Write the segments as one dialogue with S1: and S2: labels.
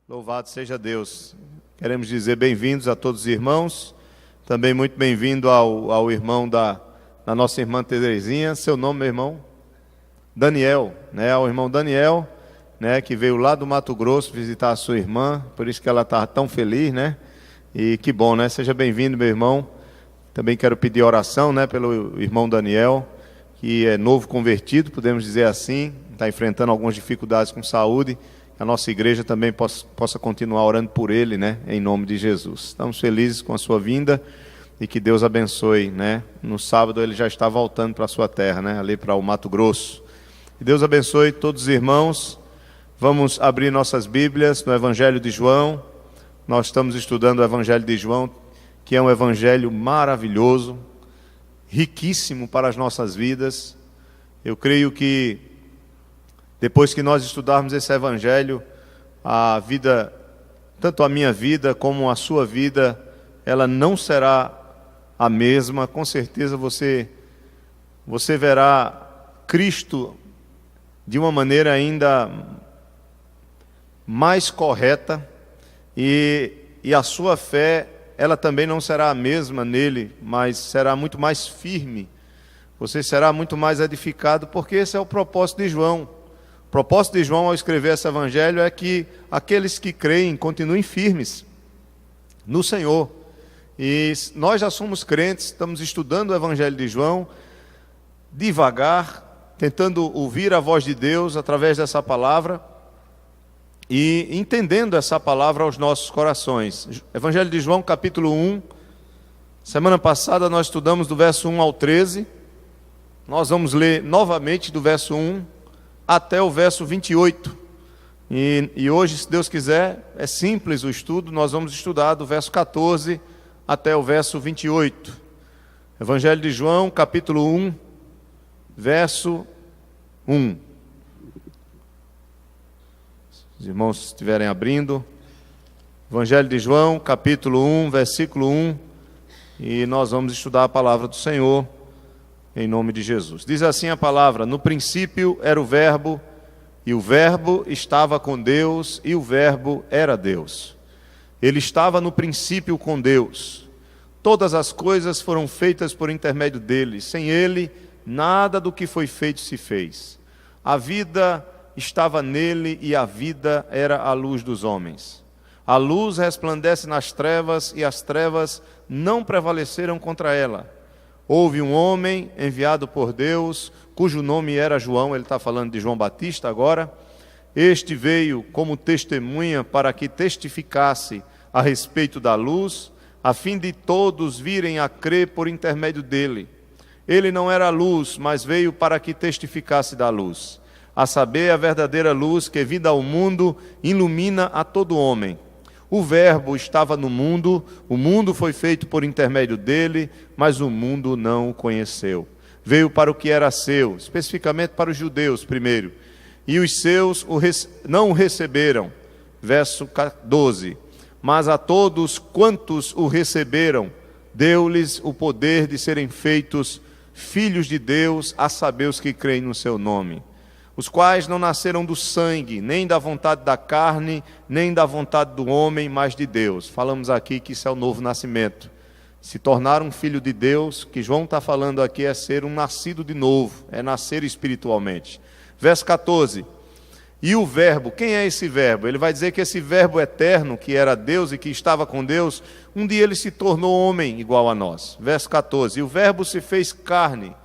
S1: Louvado seja Deus. Queremos dizer bem-vindos a todos os irmãos. Também muito bem-vindo ao irmão da nossa irmã Terezinha. Seu nome, meu irmão? Daniel, né? Ao irmão Daniel, né? Que veio lá do Mato Grosso visitar a sua irmã. Por isso que ela está tão feliz, né? E que bom, né? Seja bem-vindo, meu irmão. Também quero pedir oração, né? Pelo irmão Daniel, que é novo convertido, podemos dizer assim. Está enfrentando algumas dificuldades com saúde. A nossa igreja também possa continuar orando por ele, né? Em nome de Jesus. Estamos felizes com a sua vinda e que Deus abençoe, né? No sábado ele já está voltando para a sua terra, né? Ali para o Mato Grosso. Que Deus abençoe todos os irmãos. Vamos abrir nossas Bíblias no Evangelho de João. Nós estamos estudando o Evangelho de João, que é um evangelho maravilhoso, riquíssimo para as nossas vidas. Eu creio que depois que nós estudarmos esse evangelho, a vida, tanto a minha vida como a sua vida, ela não será a mesma. Com certeza você verá Cristo de uma maneira ainda mais correta, e a sua fé, ela também não será a mesma nele, mas será muito mais firme. Você será muito mais edificado, porque esse é o propósito de João. O propósito de João ao escrever esse evangelho é que aqueles que creem continuem firmes no Senhor. E nós já somos crentes, estamos estudando o evangelho de João, devagar, tentando ouvir a voz de Deus através dessa palavra e entendendo essa palavra aos nossos corações. Evangelho de João, capítulo 1. Semana passada nós estudamos do verso 1 ao 13. Nós vamos ler novamente do verso 1 até o verso 28. E hoje, se Deus quiser, é simples o estudo. Nós vamos estudar do verso 14 até o verso 28. Evangelho de João, capítulo 1, verso 1. Os irmãos estiverem abrindo, Evangelho de João, capítulo 1, versículo 1, e nós vamos estudar a palavra do Senhor, em nome de Jesus. Diz assim a palavra: no princípio era o Verbo, e o Verbo estava com Deus, e o Verbo era Deus. Ele estava no princípio com Deus. Todas as coisas foram feitas por intermédio dele. Sem ele, nada do que foi feito se fez. A vida estava nele, e a vida era a luz dos homens. A luz resplandece nas trevas, e as trevas não prevaleceram contra ela. Houve um homem enviado por Deus, cujo nome era João. Ele está falando de João Batista agora. Este veio como testemunha para que testificasse a respeito da luz, a fim de todos virem a crer por intermédio dele. Ele não era a luz, mas veio para que testificasse da luz, a saber, a verdadeira luz que, vinda ao mundo, ilumina a todo homem. O Verbo estava no mundo, o mundo foi feito por intermédio dele, mas o mundo não o conheceu. Veio para o que era seu, especificamente para os judeus primeiro, e os seus não o receberam. Verso 12. Mas a todos quantos o receberam, deu-lhes o poder de serem feitos filhos de Deus, a saber, os que creem no seu nome, os quais não nasceram do sangue, nem da vontade da carne, nem da vontade do homem, mas de Deus. Falamos aqui que isso é o novo nascimento. Se tornar um filho de Deus, que João está falando aqui, é ser um nascido de novo, é nascer espiritualmente. Verso 14. E o Verbo, quem é esse Verbo? Ele vai dizer que esse Verbo eterno, que era Deus e que estava com Deus, um dia ele se tornou homem igual a nós. Verso 14. E o Verbo se fez carne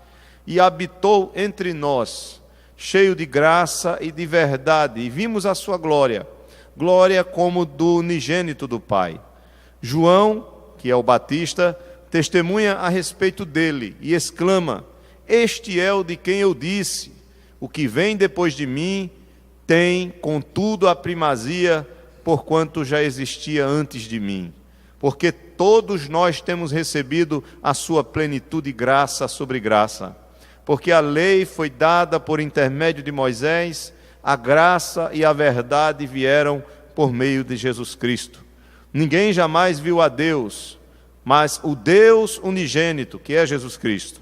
S1: e habitou entre nós, cheio de graça e de verdade, e vimos a sua glória, glória como do unigênito do Pai. João, que é o Batista, testemunha a respeito dele e exclama: este é o de quem eu disse, o que vem depois de mim tem, contudo, a primazia, porquanto já existia antes de mim. Porque todos nós temos recebido a sua plenitude, graça sobre graça. Porque a lei foi dada por intermédio de Moisés, a graça e a verdade vieram por meio de Jesus Cristo. Ninguém jamais viu a Deus, mas o Deus unigênito, que é Jesus Cristo,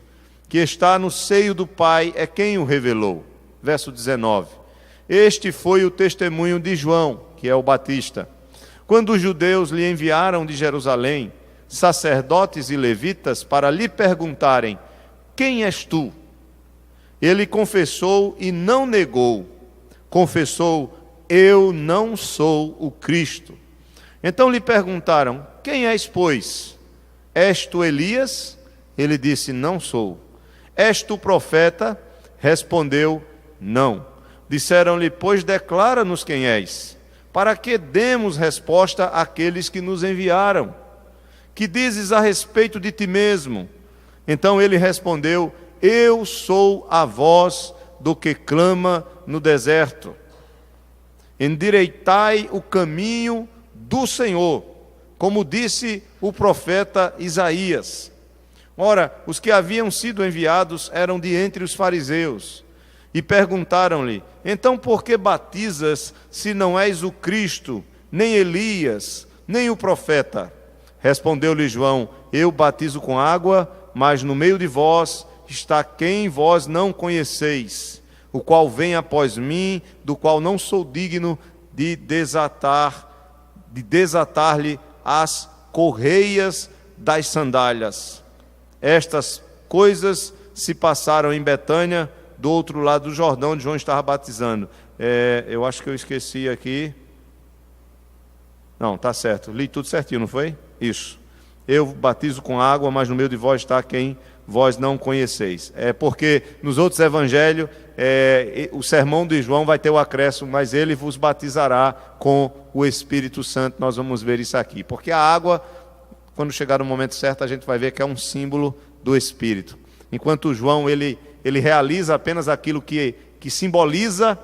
S1: que está no seio do Pai, é quem o revelou. Verso 19. Este foi o testemunho de João, que que é o Batista. Quando os judeus lhe enviaram de Jerusalém sacerdotes e levitas para lhe perguntarem: quem és tu? Ele confessou e não negou. Confessou: eu não sou o Cristo. Então lhe perguntaram: quem és, pois? És tu Elias? Ele disse: não sou. És tu profeta? Respondeu: não. Disseram-lhe: pois declara-nos quem és, para que demos resposta àqueles que nos enviaram. Que dizes a respeito de ti mesmo? Então ele respondeu: eu sou a voz do que clama no deserto. Endireitai o caminho do Senhor, como disse o profeta Isaías. Ora, os que haviam sido enviados eram de entre os fariseus, e perguntaram-lhe: então por que batizas, se não és o Cristo, nem Elias, nem o profeta? Respondeu-lhe João: eu batizo com água, mas no meio de vós está quem vós não conheceis, o qual vem após mim, do qual não sou digno de desatar-lhe as correias das sandálias. Estas coisas se passaram em Betânia, do outro lado do Jordão, onde João estava batizando. Eu acho que eu esqueci aqui. Não, está certo. Li tudo certinho, não foi? Isso. Eu batizo com água, mas no meio de vós está quem vós não conheceis. Porque nos outros evangelhos, o sermão de João vai ter o acréscimo: mas ele vos batizará com o Espírito Santo. Nós vamos ver isso aqui. Porque a água, quando chegar no momento certo, a gente vai ver que é um símbolo do Espírito. Enquanto João, ele realiza apenas aquilo que simboliza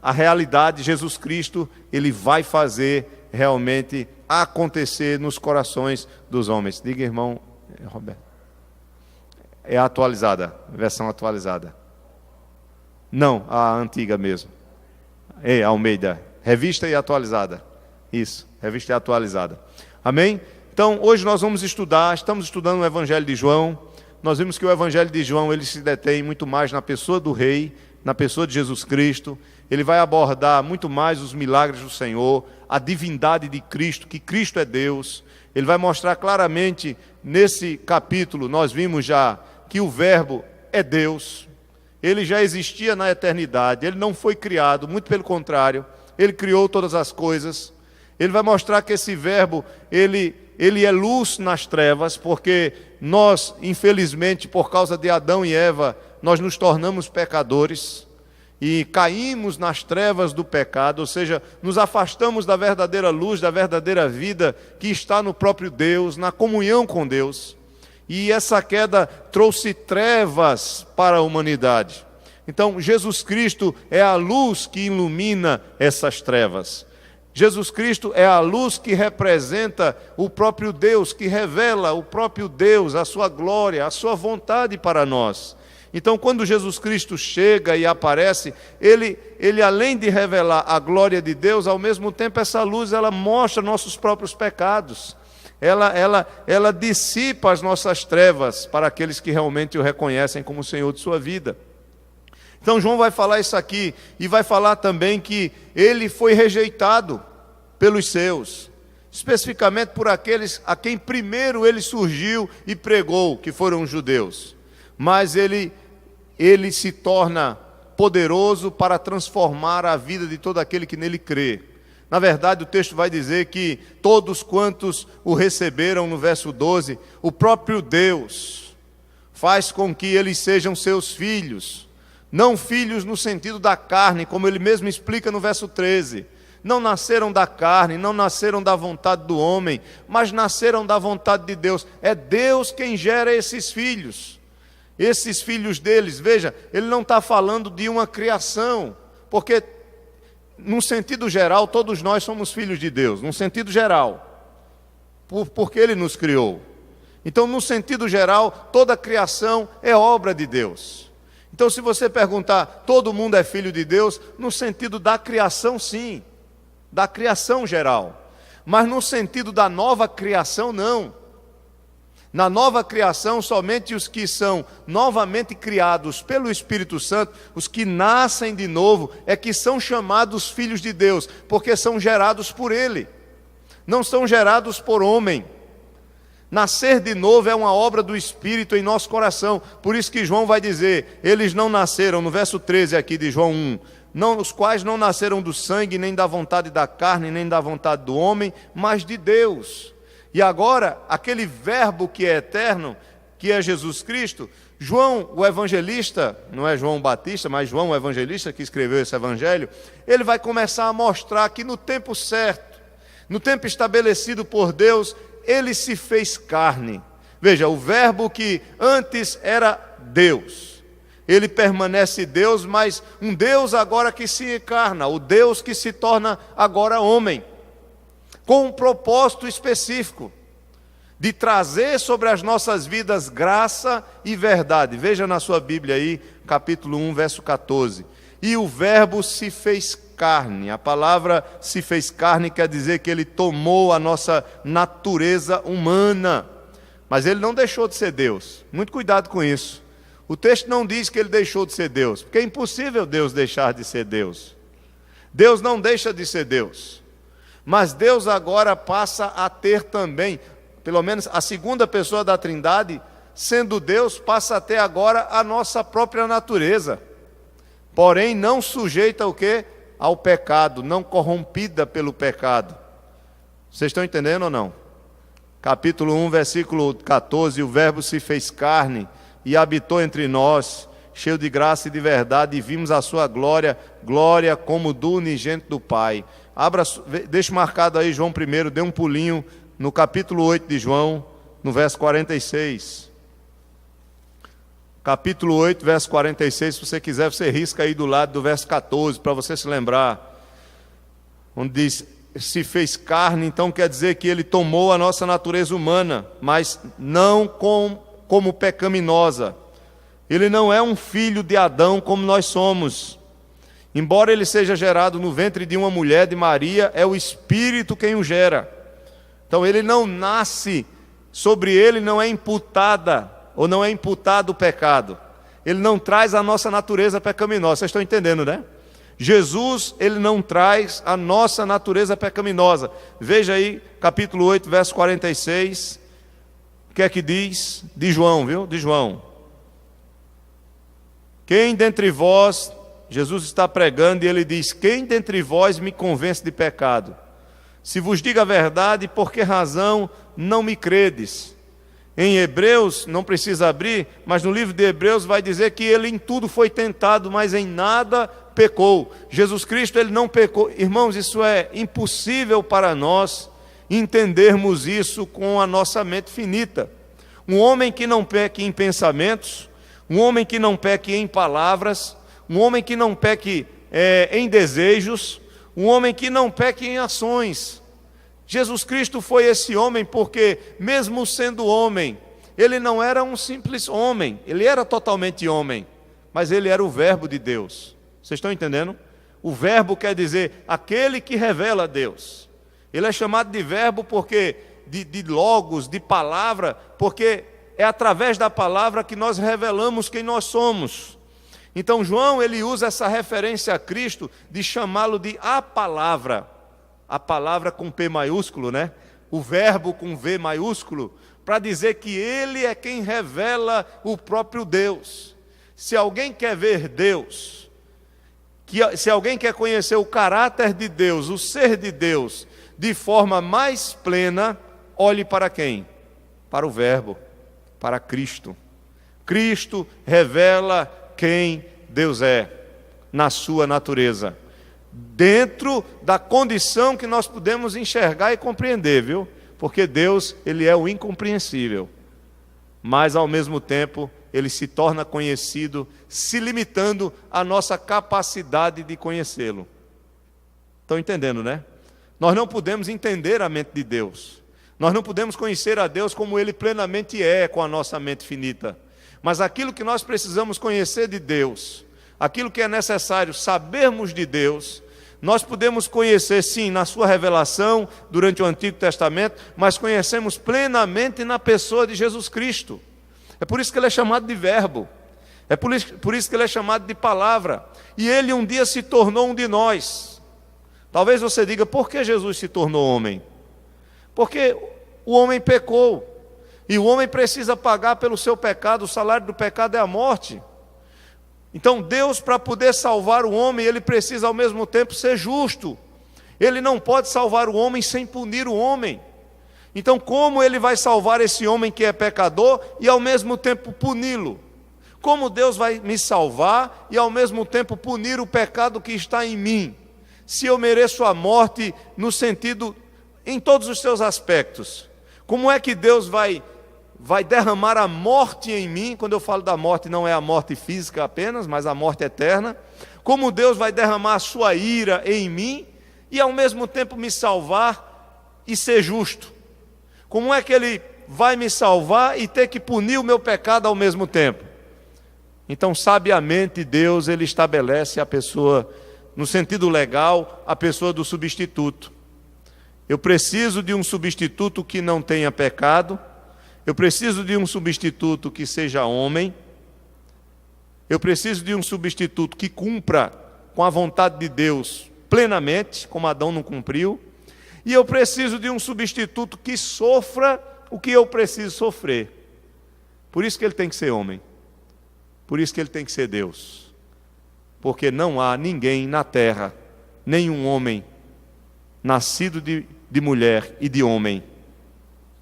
S1: a realidade. Jesus Cristo, ele vai fazer realmente acontecer nos corações dos homens. Diga, irmão Roberto. É a atualizada, versão atualizada. Não, a antiga mesmo. Almeida, revista e atualizada. Isso, revista e atualizada. Amém? Então, hoje nós vamos estamos estudando o Evangelho de João. Nós vimos que o Evangelho de João, ele se detém muito mais na pessoa do Rei, na pessoa de Jesus Cristo. Ele vai abordar muito mais os milagres do Senhor, a divindade de Cristo, que Cristo é Deus. Ele vai mostrar claramente, nesse capítulo, nós vimos já que o Verbo é Deus. Ele já existia na eternidade, ele não foi criado, muito pelo contrário, ele criou todas as coisas. Ele vai mostrar que esse Verbo, ele é luz nas trevas, porque nós, infelizmente, por causa de Adão e Eva, nós nos tornamos pecadores e caímos nas trevas do pecado, ou seja, nos afastamos da verdadeira luz, da verdadeira vida que está no próprio Deus, na comunhão com Deus. E essa queda trouxe trevas para a humanidade. Então, Jesus Cristo é a luz que ilumina essas trevas. Jesus Cristo é a luz que representa o próprio Deus, que revela o próprio Deus, a sua glória, a sua vontade para nós. Então, quando Jesus Cristo chega e aparece, ele além de revelar a glória de Deus, ao mesmo tempo essa luz, ela mostra nossos próprios pecados. Ela dissipa as nossas trevas para aqueles que realmente o reconhecem como o Senhor de sua vida. Então João vai falar isso aqui, e vai falar também que ele foi rejeitado pelos seus, especificamente por aqueles a quem primeiro ele surgiu e pregou, que foram os judeus. Mas ele se torna poderoso para transformar a vida de todo aquele que nele crê. Na verdade, o texto vai dizer que todos quantos o receberam, no verso 12, o próprio Deus faz com que eles sejam seus filhos. Não filhos no sentido da carne, como ele mesmo explica no verso 13. Não nasceram da carne, não nasceram da vontade do homem, mas nasceram da vontade de Deus. É Deus quem gera esses filhos. Esses filhos deles, veja, ele não está falando de uma criação, porque, num sentido geral, todos nós somos filhos de Deus, num sentido geral, porque ele nos criou. Então, no sentido geral, toda a criação é obra de Deus. Então, se você perguntar, todo mundo é filho de Deus? No sentido da criação, sim, da criação geral. Mas no sentido da nova criação, não. Na nova criação, somente os que são novamente criados pelo Espírito Santo, os que nascem de novo, é que são chamados filhos de Deus, porque são gerados por Ele, não são gerados por homem. Nascer de novo é uma obra do Espírito em nosso coração, por isso que João vai dizer, eles não nasceram, no verso 13 aqui de João 1, os quais não nasceram do sangue, nem da vontade da carne, nem da vontade do homem, mas de Deus. E agora, aquele verbo que é eterno, que é Jesus Cristo, João, o evangelista, não é João Batista, mas João, o evangelista que escreveu esse evangelho, ele vai começar a mostrar que no tempo certo, no tempo estabelecido por Deus, ele se fez carne. Veja, o verbo que antes era Deus, ele permanece Deus, mas um Deus agora que se encarna, o Deus que se torna agora homem, com um propósito específico, de trazer sobre as nossas vidas graça e verdade. Veja na sua Bíblia aí, capítulo 1, verso 14. E o verbo se fez carne. A palavra se fez carne quer dizer que ele tomou a nossa natureza humana. Mas ele não deixou de ser Deus. Muito cuidado com isso. O texto não diz que ele deixou de ser Deus, porque é impossível Deus deixar de ser Deus. Deus não deixa de ser Deus. Mas Deus agora passa a ter também, pelo menos a segunda pessoa da Trindade, sendo Deus, passa a ter agora a nossa própria natureza. Porém, não sujeita o quê? Ao pecado, não corrompida pelo pecado. Vocês estão entendendo ou não? Capítulo 1, versículo 14, o verbo se fez carne e habitou entre nós, cheio de graça e de verdade, e vimos a sua glória, glória como do unigênito do Pai. Deixa marcado aí João 1, dê um pulinho no capítulo 8 de João, no verso 46. Capítulo 8, verso 46, se você quiser, você risca aí do lado do verso 14, para você se lembrar. Onde diz, se fez carne, então quer dizer que ele tomou a nossa natureza humana, mas não como pecaminosa. Ele não é um filho de Adão como nós somos. Embora ele seja gerado no ventre de uma mulher, de Maria, é o Espírito quem o gera. Então ele não nasce, sobre ele não é imputada, ou não é imputado o pecado. Ele não traz a nossa natureza pecaminosa. Vocês estão entendendo, né? Jesus, ele não traz a nossa natureza pecaminosa. Veja aí, capítulo 8, verso 46. O que é que diz? De João, viu? De João. Quem dentre vós... Jesus está pregando e ele diz, quem dentre vós me convence de pecado? Se vos digo a verdade, por que razão não me credes? Em Hebreus, não precisa abrir, mas no livro de Hebreus vai dizer que ele em tudo foi tentado, mas em nada pecou. Jesus Cristo, ele não pecou. Irmãos, isso é impossível para nós entendermos isso com a nossa mente finita. Um homem que não peque em pensamentos, um homem que não peque em palavras, um homem que não peque em desejos, um homem que não peque em ações. Jesus Cristo foi esse homem porque, mesmo sendo homem, ele não era um simples homem, ele era totalmente homem, mas ele era o verbo de Deus. Vocês estão entendendo? O verbo quer dizer aquele que revela a Deus. Ele é chamado de verbo porque, de logos, de palavra, porque é através da palavra que nós revelamos quem nós somos. Então João, ele usa essa referência a Cristo de chamá-lo de a palavra com P maiúsculo, né? O verbo com V maiúsculo, para dizer que ele é quem revela o próprio Deus. Se alguém quer ver Deus, se alguém quer conhecer o caráter de Deus, o ser de Deus, de forma mais plena, olhe para quem? Para o verbo, para Cristo. Cristo revela quem Deus é, na sua natureza, dentro da condição que nós podemos enxergar e compreender, viu? Porque Deus, ele é o incompreensível, mas ao mesmo tempo, ele se torna conhecido, se limitando à nossa capacidade de conhecê-lo. Estão entendendo, né? Nós não podemos entender a mente de Deus, nós não podemos conhecer a Deus como ele plenamente é, com a nossa mente finita. Mas aquilo que nós precisamos conhecer de Deus, aquilo que é necessário sabermos de Deus, Nós podemos conhecer, sim, na sua revelação, durante o Antigo Testamento, mas conhecemos plenamente na pessoa de Jesus Cristo. É por isso que ele é chamado de Verbo. É por isso que ele é chamado de Palavra. E ele um dia se tornou um de nós. Talvez você diga, por que Jesus se tornou homem? Porque o homem pecou. E o homem precisa pagar pelo seu pecado. O salário do pecado é a morte. Então Deus, para poder salvar o homem, ele precisa ao mesmo tempo ser justo. Ele não pode salvar o homem sem punir o homem. Então como ele vai salvar esse homem que é pecador e ao mesmo tempo puni-lo? Como Deus vai me salvar e ao mesmo tempo punir o pecado que está em mim? Se eu mereço a morte no sentido, em todos os seus aspectos. Como é que Deus vai derramar a morte em mim? Quando eu falo da morte, não é a morte física apenas, mas a morte eterna. Como Deus vai derramar a sua ira em mim e ao mesmo tempo me salvar e ser justo? Como é que Ele vai me salvar e ter que punir o meu pecado ao mesmo tempo? Então, sabiamente, Deus, Ele estabelece a pessoa, no sentido legal, a pessoa do substituto. Eu preciso de um substituto que não tenha pecado. Eu preciso de um substituto que seja homem. Eu preciso de um substituto que cumpra com a vontade de Deus plenamente, como Adão não cumpriu. E eu preciso de um substituto que sofra o que eu preciso sofrer. Por isso que ele tem que ser homem. Por isso que ele tem que ser Deus. Porque não há ninguém na terra, nenhum homem, nascido de mulher e de homem,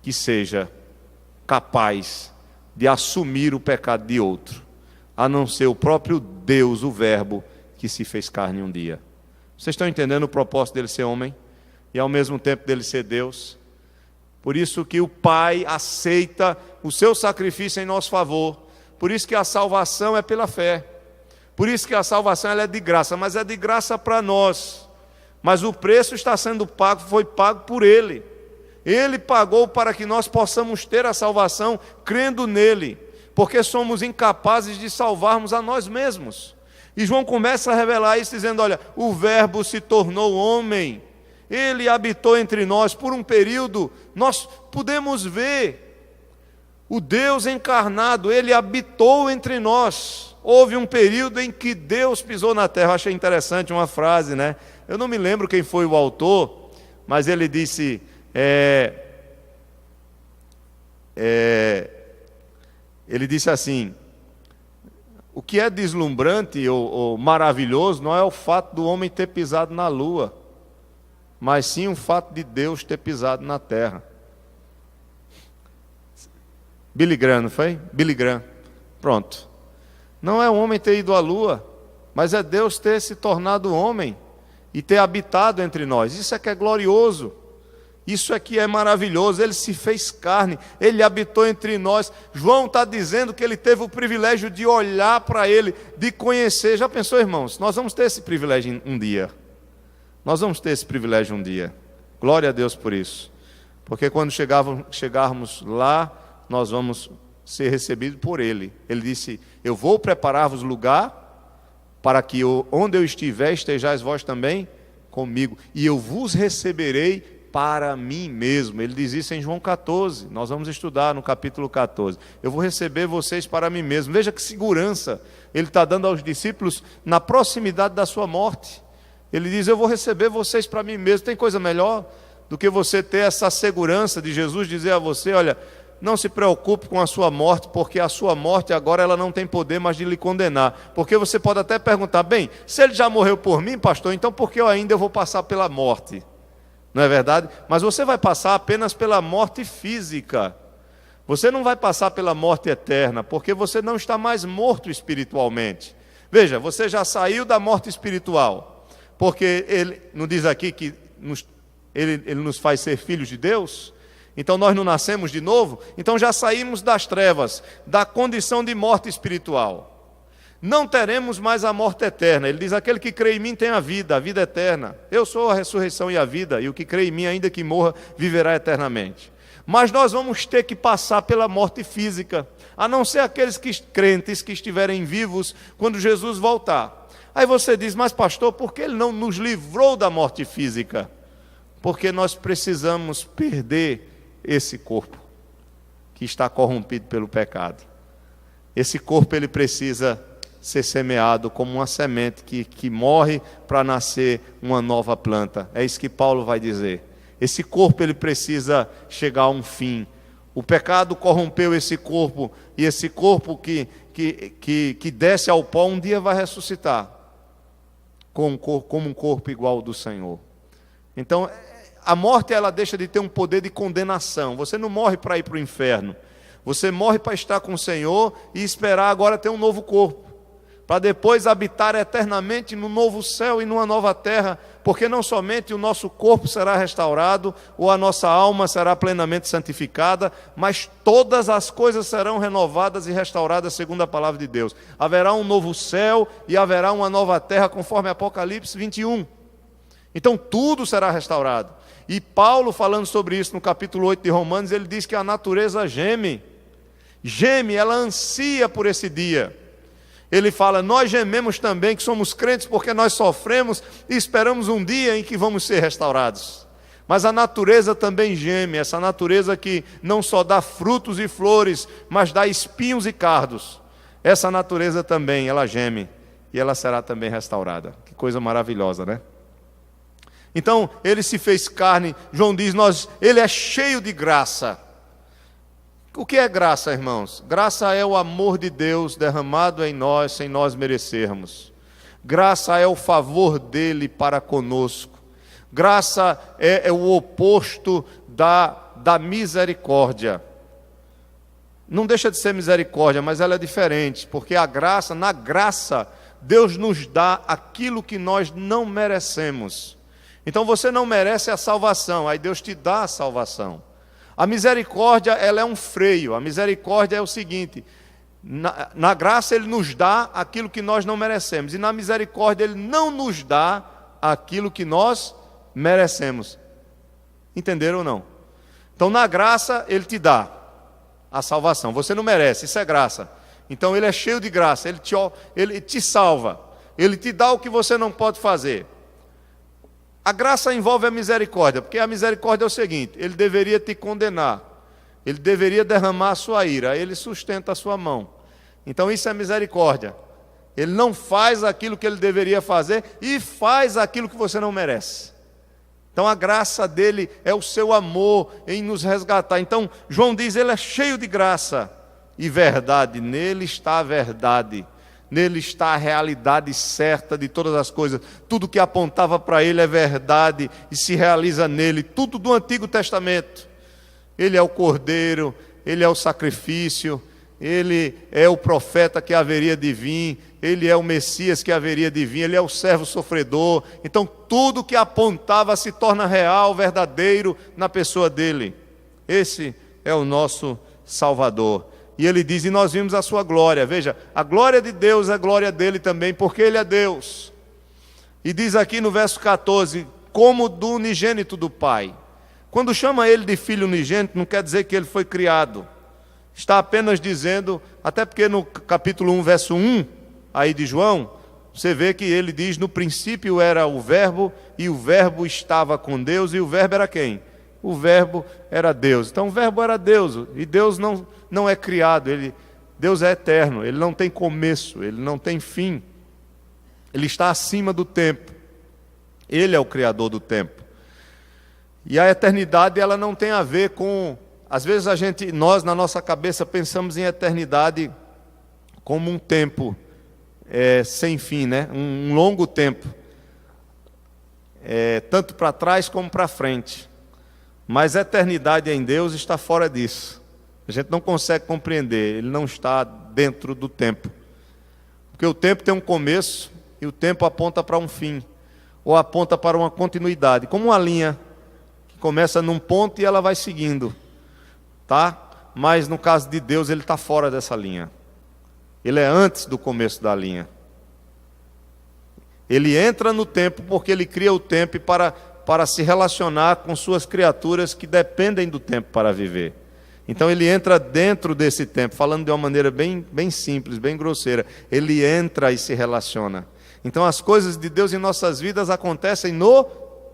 S1: que seja capaz de assumir o pecado de outro, a não ser o próprio Deus, o Verbo, que se fez carne um dia. Vocês estão entendendo o propósito dele ser homem e ao mesmo tempo dele ser Deus? Por isso que o Pai aceita o seu sacrifício em nosso favor. Por isso que a salvação é pela fé. Por isso que a salvação ela é de graça, mas é de graça para nós. Mas o preço está sendo pago, foi pago por Ele. Ele pagou para que nós possamos ter a salvação crendo nele, porque somos incapazes de salvarmos a nós mesmos. E João começa a revelar isso dizendo, olha, o Verbo se tornou homem, ele habitou entre nós por um período, nós podemos ver o Deus encarnado, ele habitou entre nós. Houve um período em que Deus pisou na terra. Eu achei interessante uma frase, né? Eu não me lembro quem foi o autor, mas ele disse, ele disse assim, o que é deslumbrante ou maravilhoso não é o fato do homem ter pisado na lua, mas sim o fato de Deus ter pisado na terra. Billy Graham, não foi? Billy Graham. Pronto. Não é o homem ter ido à lua, mas é Deus ter se tornado homem e ter habitado entre nós. Isso é que é glorioso. Isso é que é maravilhoso. Ele se fez carne, ele habitou entre nós. João está dizendo que ele teve o privilégio de olhar para ele, de conhecer. Já pensou, irmãos? Nós vamos ter esse privilégio um dia. Nós vamos ter esse privilégio um dia. Glória a Deus por isso. Porque quando chegarmos lá, nós vamos ser recebidos por Ele. Ele disse, eu vou preparar-vos lugar, para que onde eu estiver, estejais vós também comigo, e eu vos receberei para mim mesmo. Ele diz isso em João 14, nós vamos estudar no capítulo 14. Eu vou receber vocês para mim mesmo. Veja que segurança Ele está dando aos discípulos na proximidade da sua morte. Ele diz, eu vou receber vocês para mim mesmo. Tem coisa melhor do que você ter essa segurança de Jesus dizer a você, olha, não se preocupe com a sua morte, porque a sua morte agora ela não tem poder mais de lhe condenar. Porque você pode até perguntar, bem, se ele já morreu por mim, pastor, então por que eu ainda vou passar pela morte? Não é verdade? Mas você vai passar apenas pela morte física. Você não vai passar pela morte eterna, porque você não está mais morto espiritualmente. Veja, você já saiu da morte espiritual, porque ele não diz aqui que ele nos faz ser filhos de Deus? Então nós não nascemos de novo, então já saímos das trevas, da condição de morte espiritual. Não teremos mais a morte eterna. Ele diz, aquele que crê em mim tem a vida eterna. Eu sou a ressurreição e a vida, e o que crê em mim, ainda que morra, viverá eternamente. Mas nós vamos ter que passar pela morte física, a não ser aqueles crentes que estiverem vivos quando Jesus voltar. Aí você diz, mas pastor, por que ele não nos livrou da morte física? Porque nós precisamos perder esse corpo que está corrompido pelo pecado. Esse corpo ele precisa ser semeado como uma semente que morre para nascer uma nova planta. É isso que Paulo vai dizer. Esse corpo ele precisa chegar a um fim. O pecado corrompeu esse corpo, e esse corpo que desce ao pó um dia vai ressuscitar como um corpo igual ao do Senhor. Então, a morte ela deixa de ter um poder de condenação. Você não morre para ir para o inferno. Você morre para estar com o Senhor e esperar agora ter um novo corpo, para depois habitar eternamente no novo céu e numa nova terra, porque não somente o nosso corpo será restaurado, ou a nossa alma será plenamente santificada, mas todas as coisas serão renovadas e restauradas segundo a palavra de Deus. Haverá um novo céu e haverá uma nova terra, conforme Apocalipse 21. Então tudo será restaurado. E Paulo, falando sobre isso no capítulo 8 de Romanos, ele diz que a natureza geme, ela ansia por esse dia. Ele fala, nós gememos também, que somos crentes, porque nós sofremos e esperamos um dia em que vamos ser restaurados. Mas a natureza também geme, essa natureza que não só dá frutos e flores, mas dá espinhos e cardos. Essa natureza também, ela geme, e ela será também restaurada. Que coisa maravilhosa, né? Então, ele se fez carne, João diz, ele é cheio de graça. O que é graça, irmãos? Graça é o amor de Deus derramado em nós, sem nós merecermos. Graça é o favor dele para conosco. Graça é o oposto da misericórdia. Não deixa de ser misericórdia, mas ela é diferente, porque na graça, Deus nos dá aquilo que nós não merecemos. Então você não merece a salvação, aí Deus te dá a salvação. A misericórdia, ela é um freio. A misericórdia é o seguinte, na graça ele nos dá aquilo que nós não merecemos, e na misericórdia ele não nos dá aquilo que nós merecemos. Entenderam ou não? Então na graça ele te dá a salvação, você não merece, isso é graça. Então ele é cheio de graça, ele te salva, ele te dá o que você não pode fazer. A graça envolve a misericórdia, porque a misericórdia é o seguinte, ele deveria te condenar, ele deveria derramar a sua ira, ele sustenta a sua mão. Então isso é misericórdia. Ele não faz aquilo que ele deveria fazer e faz aquilo que você não merece. Então a graça dele é o seu amor em nos resgatar. Então João diz, ele é cheio de graça e verdade, nele está a verdade. Nele está a realidade certa de todas as coisas. Tudo que apontava para ele é verdade e se realiza nele. Tudo do Antigo Testamento. Ele é o Cordeiro, ele é o sacrifício, ele é o profeta que haveria de vir, ele é o Messias que haveria de vir, ele é o servo sofredor. Então tudo que apontava se torna real, verdadeiro na pessoa dele. Esse é o nosso Salvador. E ele diz, e nós vimos a sua glória. Veja, a glória de Deus é a glória dele também, porque ele é Deus. E diz aqui no verso 14, como do unigênito do Pai. Quando chama ele de filho unigênito, não quer dizer que ele foi criado. Está apenas dizendo, até porque no capítulo 1, verso 1, aí de João, você vê que ele diz, no princípio era o verbo, e o verbo estava com Deus, e o verbo era quem? O verbo era Deus. Então o verbo era Deus, e Deus não é criado, Deus é eterno, ele não tem começo, ele não tem fim, ele está acima do tempo, ele é o criador do tempo. E a eternidade ela não tem a ver com, às vezes nós na nossa cabeça pensamos em eternidade como um tempo sem fim, né? Um longo tempo, tanto para trás como para frente. Mas a eternidade em Deus está fora disso. A gente não consegue compreender, ele não está dentro do tempo. Porque o tempo tem um começo e o tempo aponta para um fim, ou aponta para uma continuidade, como uma linha que começa num ponto e ela vai seguindo, tá? Mas no caso de Deus, ele está fora dessa linha. Ele é antes do começo da linha. Ele entra no tempo porque ele cria o tempo para se relacionar com suas criaturas que dependem do tempo para viver. Então ele entra dentro desse tempo, falando de uma maneira bem simples, bem grosseira. Ele entra e se relaciona. Então as coisas de Deus em nossas vidas acontecem no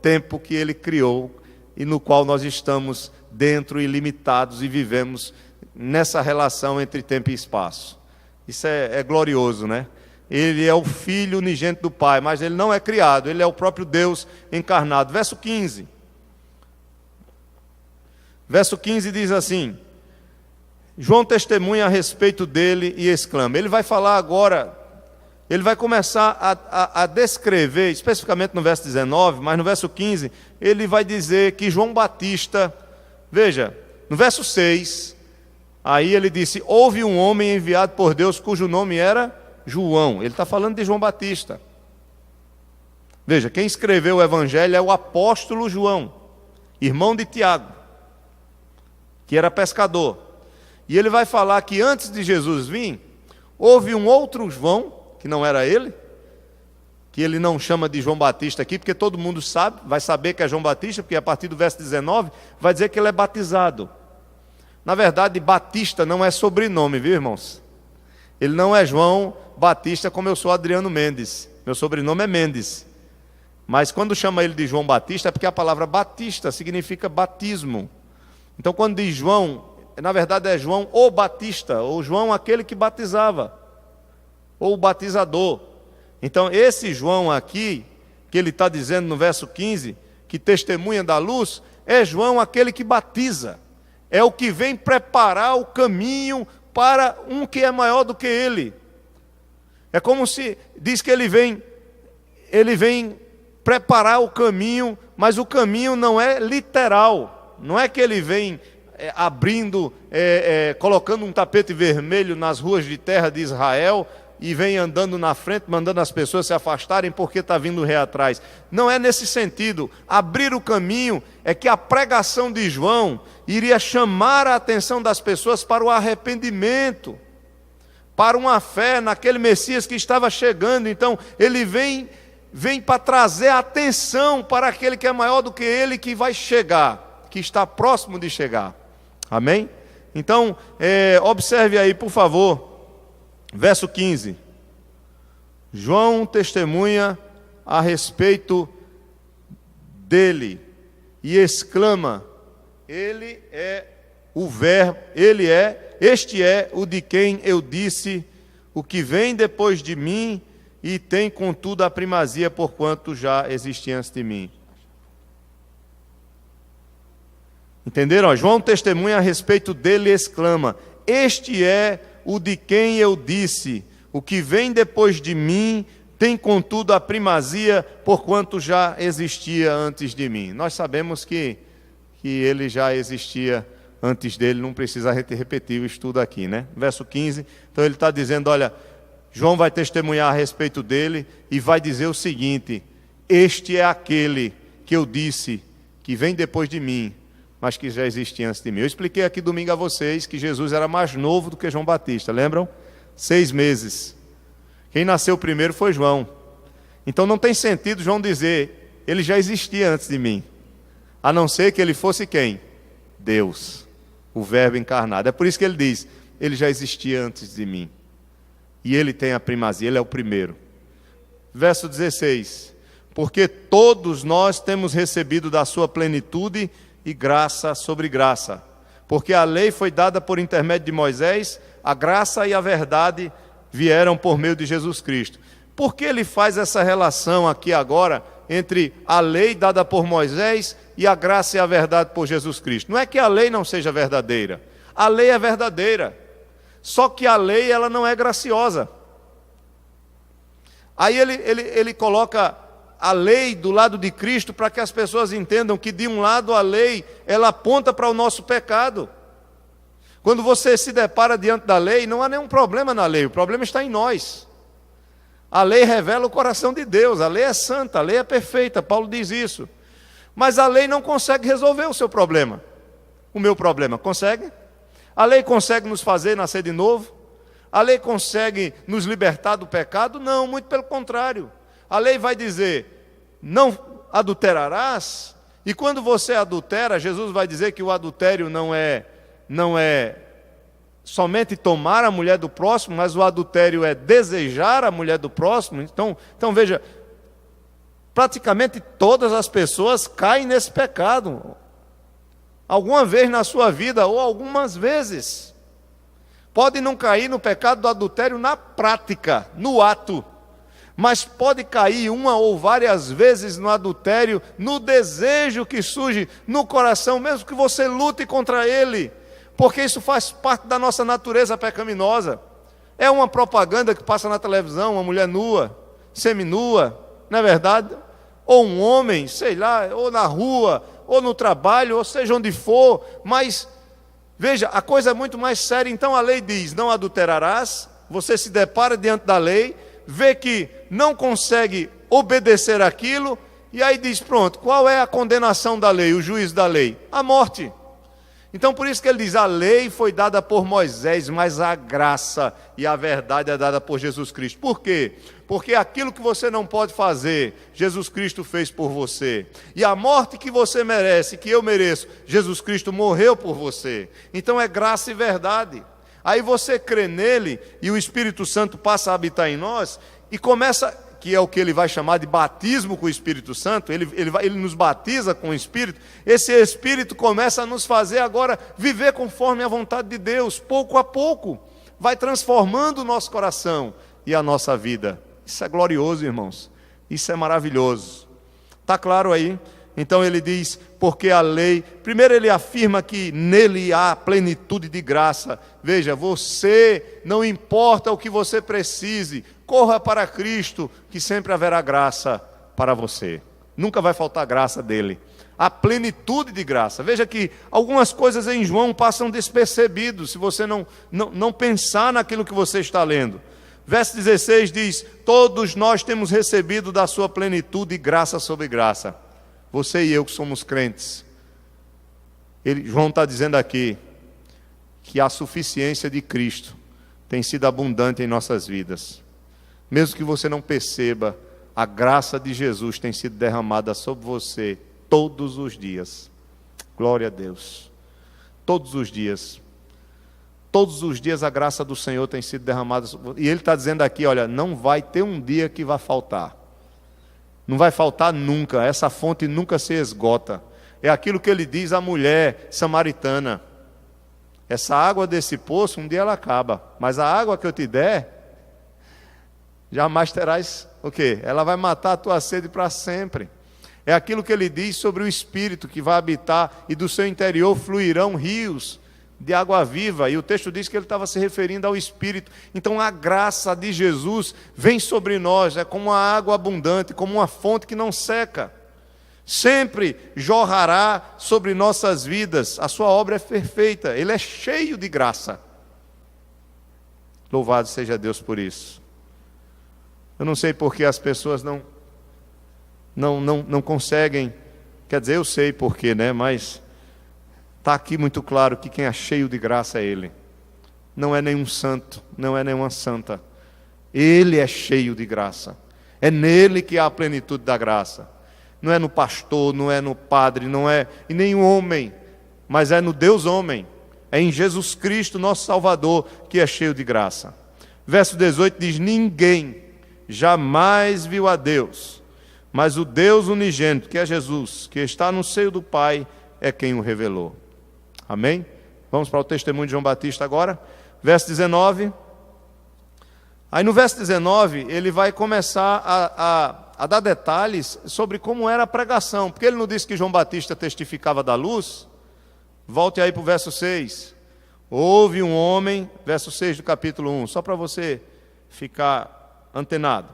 S1: tempo que Ele criou e no qual nós estamos dentro e limitados e vivemos nessa relação entre tempo e espaço. Isso é glorioso, né? Ele é o Filho unigênito do Pai, mas Ele não é criado, Ele é o próprio Deus encarnado. Verso 15. Verso 15 diz assim: João testemunha a respeito dele e exclama. Ele vai falar agora, ele vai começar a descrever, especificamente no verso 19, mas no verso 15, ele vai dizer que João Batista, veja, no verso 6, aí ele disse: houve um homem enviado por Deus cujo nome era João. Ele está falando de João Batista. Veja, quem escreveu o evangelho é o apóstolo João, irmão de Tiago, que era pescador. E ele vai falar que antes de Jesus vir, houve um outro João, que não era ele, que ele não chama de João Batista aqui, porque todo mundo sabe, vai saber que é João Batista, porque a partir do verso 19 vai dizer que ele é batizado. Na verdade, Batista não é sobrenome, viu, irmãos? Ele não é João Batista como eu sou Adriano Mendes. Meu sobrenome é Mendes. Mas quando chama ele de João Batista é porque a palavra Batista significa batismo. Então quando diz João, na verdade é João o Batista, ou João aquele que batizava, ou o batizador. Então esse João aqui, que ele está dizendo no verso 15, que testemunha da luz, é João aquele que batiza. É o que vem preparar o caminho para um que é maior do que ele. É como se diz que ele vem preparar o caminho, mas o caminho não é literal. Não é que ele vem abrindo, colocando um tapete vermelho nas ruas de terra de Israel e vem andando na frente, mandando as pessoas se afastarem porque está vindo o rei atrás. Não é nesse sentido. Abrir o caminho é que a pregação de João iria chamar a atenção das pessoas para o arrependimento, para uma fé naquele Messias que estava chegando. Então ele vem para trazer atenção para aquele que é maior do que ele, que vai chegar, que está próximo de chegar. Amém? Então, observe aí, por favor, verso 15. João testemunha a respeito dele e exclama: ele é o verbo, este é o de quem eu disse, o que vem depois de mim e tem contudo a primazia, porquanto já existia antes de mim. Entenderam? João testemunha a respeito dele e exclama: este é o de quem eu disse, o que vem depois de mim tem contudo a primazia, porquanto já existia antes de mim. Nós sabemos que ele já existia antes dele, não precisa repetir o estudo aqui, né? Verso 15, então ele está dizendo, olha, João vai testemunhar a respeito dele e vai dizer o seguinte: este é aquele que eu disse, que vem depois de mim, mas que já existia antes de mim. Eu expliquei aqui domingo a vocês que Jesus era mais novo do que João Batista, lembram? 6 meses. Quem nasceu primeiro foi João. Então não tem sentido João dizer, ele já existia antes de mim, a não ser que ele fosse quem? Deus, o verbo encarnado. É por isso que ele diz, ele já existia antes de mim. E ele tem a primazia, ele é o primeiro. Verso 16. Porque todos nós temos recebido da sua plenitude e graça sobre graça. Porque a lei foi dada por intermédio de Moisés, a graça e a verdade vieram por meio de Jesus Cristo. Por que ele faz essa relação aqui agora entre a lei dada por Moisés e a graça e a verdade por Jesus Cristo? Não é que a lei não seja verdadeira. A lei é verdadeira. Só que a lei ela não é graciosa. Aí ele coloca a lei do lado de Cristo para que as pessoas entendam que de um lado a lei ela aponta para o nosso pecado. Quando você se depara diante da lei, não há nenhum problema na lei, o problema está em nós. A lei revela o coração de Deus, a lei é santa, a lei é perfeita, Paulo diz isso. Mas a lei não consegue resolver o seu problema. O meu problema, consegue? A lei consegue nos fazer nascer de novo? A lei consegue nos libertar do pecado? Não, muito pelo contrário. A lei vai dizer, não adulterarás, e quando você adultera, Jesus vai dizer que o adultério não é somente tomar a mulher do próximo, mas o adultério é desejar a mulher do próximo. Então veja, praticamente todas as pessoas caem nesse pecado, alguma vez na sua vida ou algumas vezes. Pode não cair no pecado do adultério na prática, no ato, mas pode cair uma ou várias vezes no adultério, no desejo que surge no coração, mesmo que você lute contra ele, porque isso faz parte da nossa natureza pecaminosa. É uma propaganda que passa na televisão, uma mulher nua, seminua, não é verdade? Ou um homem, sei lá, ou na rua, ou no trabalho, ou seja onde for, mas veja, a coisa é muito mais séria. Então a lei diz, não adulterarás, você se depara diante da lei, vê que não consegue obedecer aquilo, e aí diz, pronto, qual é a condenação da lei, o juízo da lei? A morte. Então por isso que ele diz, a lei foi dada por Moisés, mas a graça e a verdade é dada por Jesus Cristo. Por quê? Porque aquilo que você não pode fazer, Jesus Cristo fez por você. E a morte que você merece, que eu mereço, Jesus Cristo morreu por você. Então é graça e verdade. Aí você crê nele e o Espírito Santo passa a habitar em nós e começa, que é o que ele vai chamar de batismo com o Espírito Santo, ele nos batiza com o Espírito. Esse Espírito começa a nos fazer agora viver conforme a vontade de Deus, pouco a pouco, vai transformando o nosso coração e a nossa vida. Isso é glorioso, irmãos, isso é maravilhoso. Está claro aí? Então ele diz, porque a lei, primeiro ele afirma que nele há plenitude de graça. Veja, você, não importa o que você precise, corra para Cristo, que sempre haverá graça para você. Nunca vai faltar graça dele. A plenitude de graça. Veja que algumas coisas em João passam despercebidos, se você não pensar naquilo que você está lendo. Verso 16 diz, todos nós temos recebido da sua plenitude graça sobre graça. Você e eu que somos crentes. João está dizendo aqui que a suficiência de Cristo tem sido abundante em nossas vidas. Mesmo que você não perceba, a graça de Jesus tem sido derramada sobre você todos os dias. Glória a Deus. Todos os dias. Todos os dias a graça do Senhor tem sido derramada. E Ele está dizendo aqui, olha, não vai ter um dia que vai faltar. Não vai faltar nunca, essa fonte nunca se esgota. É aquilo que Ele diz à mulher samaritana. Essa água desse poço, um dia ela acaba. Mas a água que eu te der, jamais terás o quê? Ela vai matar a tua sede para sempre. É aquilo que Ele diz sobre o Espírito que vai habitar e do seu interior fluirão rios de água viva, e o texto diz que ele estava se referindo ao Espírito. Então a graça de Jesus vem sobre nós, é como uma água abundante, como uma fonte que não seca, sempre jorrará sobre nossas vidas. A sua obra é perfeita, ele é cheio de graça. Louvado seja Deus por isso. Eu não sei porque as pessoas não conseguem, quer dizer, eu sei porquê, né, mas está aqui muito claro que quem é cheio de graça é Ele. Não é nenhum santo, não é nenhuma santa. Ele é cheio de graça. É nele que há a plenitude da graça. Não é no pastor, não é no padre, não é em nenhum homem, mas é no Deus homem. É em Jesus Cristo, nosso Salvador, que é cheio de graça. Verso 18 diz, ninguém jamais viu a Deus, mas o Deus unigênito, que é Jesus, que está no seio do Pai, é quem o revelou. Amém? Vamos para o testemunho de João Batista agora. Verso 19. Aí no verso 19, ele vai começar a dar detalhes sobre como era a pregação. Porque ele não disse que João Batista testificava da luz. Volte aí para o verso 6. Houve um homem, verso 6 do capítulo 1, só para você ficar antenado.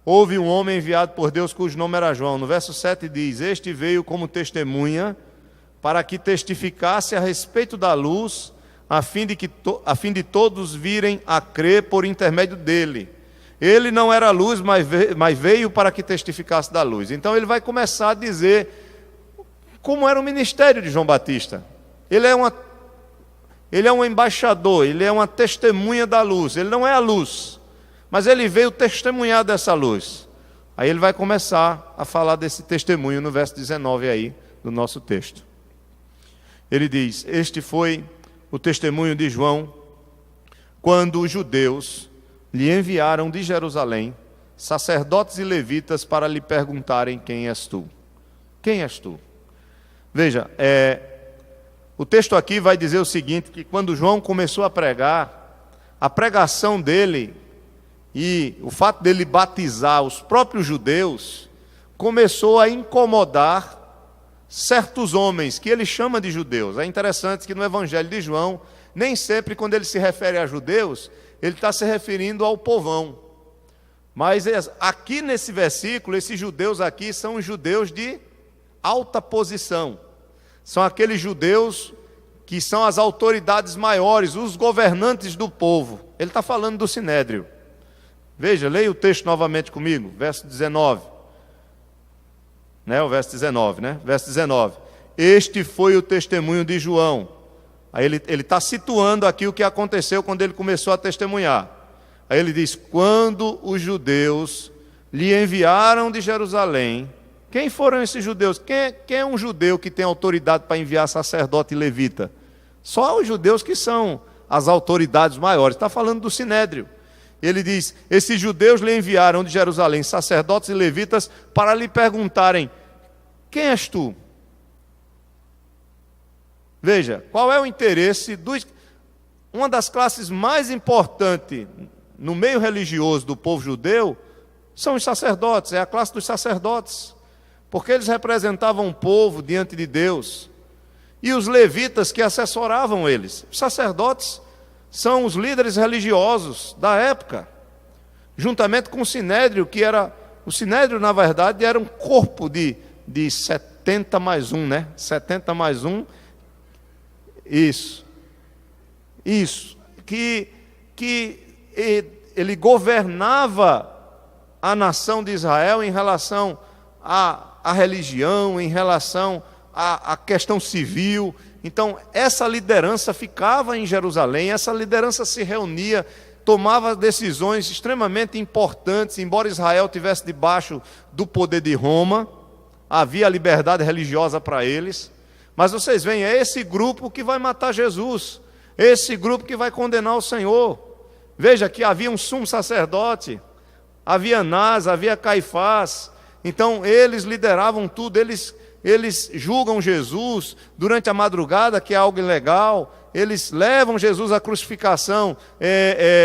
S1: Houve um homem enviado por Deus cujo nome era João. No verso 7 diz, este veio como testemunha para que testificasse a respeito da luz, a fim de todos virem a crer por intermédio dele. Ele não era luz, mas veio para que testificasse da luz. Então ele vai começar a dizer como era o ministério de João Batista. Ele é um embaixador, ele é uma testemunha da luz. Ele não é a luz, mas ele veio testemunhar dessa luz. Aí ele vai começar a falar desse testemunho no verso 19 aí do nosso texto. Ele diz, este foi o testemunho de João, quando os judeus lhe enviaram de Jerusalém sacerdotes e levitas para lhe perguntarem: quem és tu? Quem és tu? Veja, o texto aqui vai dizer o seguinte, que quando João começou a pregar, a pregação dele e o fato dele batizar os próprios judeus começou a incomodar certos homens, que ele chama de judeus. É interessante que no Evangelho de João, nem sempre quando ele se refere a judeus, ele está se referindo ao povão. Mas aqui nesse versículo, esses judeus aqui são os judeus de alta posição. São aqueles judeus que são as autoridades maiores, os governantes do povo. Ele está falando do Sinédrio. Veja, leia o texto novamente comigo, verso 19. O verso 19, né? Verso 19. Este foi o testemunho de João. Aí ele está situando aqui o que aconteceu quando ele começou a testemunhar. Aí ele diz: quando os judeus lhe enviaram de Jerusalém. Quem foram esses judeus? Quem é um judeu que tem autoridade para enviar sacerdote e levita? Só os judeus que são as autoridades maiores. Está falando do Sinédrio. Ele diz: esses judeus lhe enviaram de Jerusalém sacerdotes e levitas para lhe perguntarem: quem és tu? Veja, qual é o interesse dos... Uma das classes mais importantes no meio religioso do povo judeu são os sacerdotes, é a classe dos sacerdotes, porque eles representavam o povo diante de Deus, e os levitas que assessoravam eles. Os sacerdotes são os líderes religiosos da época, juntamente com o Sinédrio, que era... O Sinédrio, na verdade, era um corpo de 70 mais 1, né? 70 mais 1, isso, que ele governava a nação de Israel em relação à religião, em relação à questão civil. Então, essa liderança ficava em Jerusalém, essa liderança se reunia, tomava decisões extremamente importantes, embora Israel estivesse debaixo do poder de Roma, havia liberdade religiosa para eles. Mas vocês veem, é esse grupo que vai matar Jesus, esse grupo que vai condenar o Senhor. Veja que havia um sumo sacerdote, havia Anás, havia Caifás. Então eles lideravam tudo, eles julgam Jesus durante a madrugada, que é algo ilegal. Eles levam Jesus à crucificação,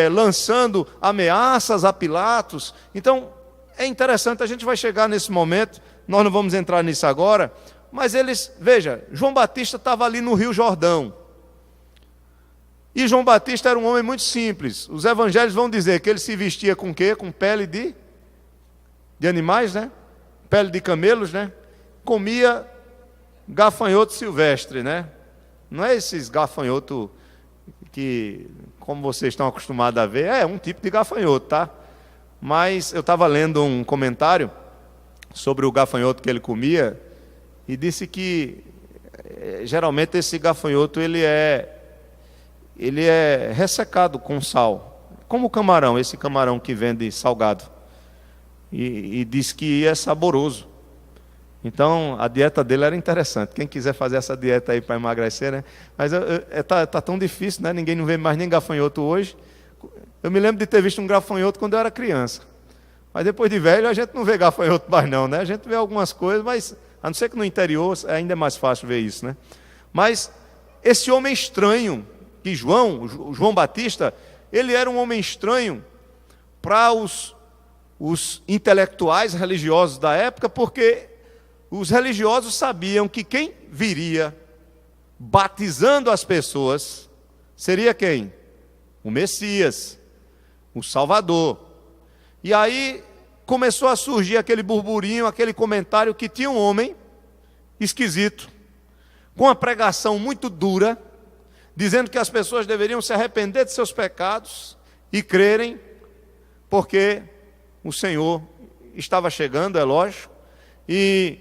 S1: lançando ameaças a Pilatos. Então é interessante, a gente vai chegar nesse momento, nós não vamos entrar nisso agora. Mas veja, João Batista estava ali no Rio Jordão. E João Batista era um homem muito simples. Os evangelhos vão dizer que ele se vestia com o quê? Com pele de animais, né? Pele de camelos, né? Comia gafanhoto silvestre, né? Não é esses gafanhoto que, como vocês estão acostumados a ver, é um tipo de gafanhoto, tá? Mas eu estava lendo um comentário sobre o gafanhoto que ele comia, e disse que geralmente esse gafanhoto ele é ressecado com sal, como o camarão, esse camarão que vende salgado, e diz que é saboroso. Então a dieta dele era interessante. Quem quiser fazer essa dieta aí para emagrecer, né? Mas tá tão difícil, né? Ninguém não vê mais nem gafanhoto hoje. Eu me lembro de ter visto um gafanhoto quando eu era criança, mas depois de velho a gente não vê gafanhoto mais não, né? A gente vê algumas coisas, mas a não ser que no interior ainda é mais fácil ver isso, né? Mas esse homem estranho, que João Batista, ele era um homem estranho para os intelectuais religiosos da época, porque os religiosos sabiam que quem viria batizando as pessoas seria quem? O Messias, o Salvador. E aí começou a surgir aquele burburinho, aquele comentário que tinha um homem esquisito, com uma pregação muito dura, dizendo que as pessoas deveriam se arrepender de seus pecados e crerem, porque o Senhor estava chegando, é lógico, e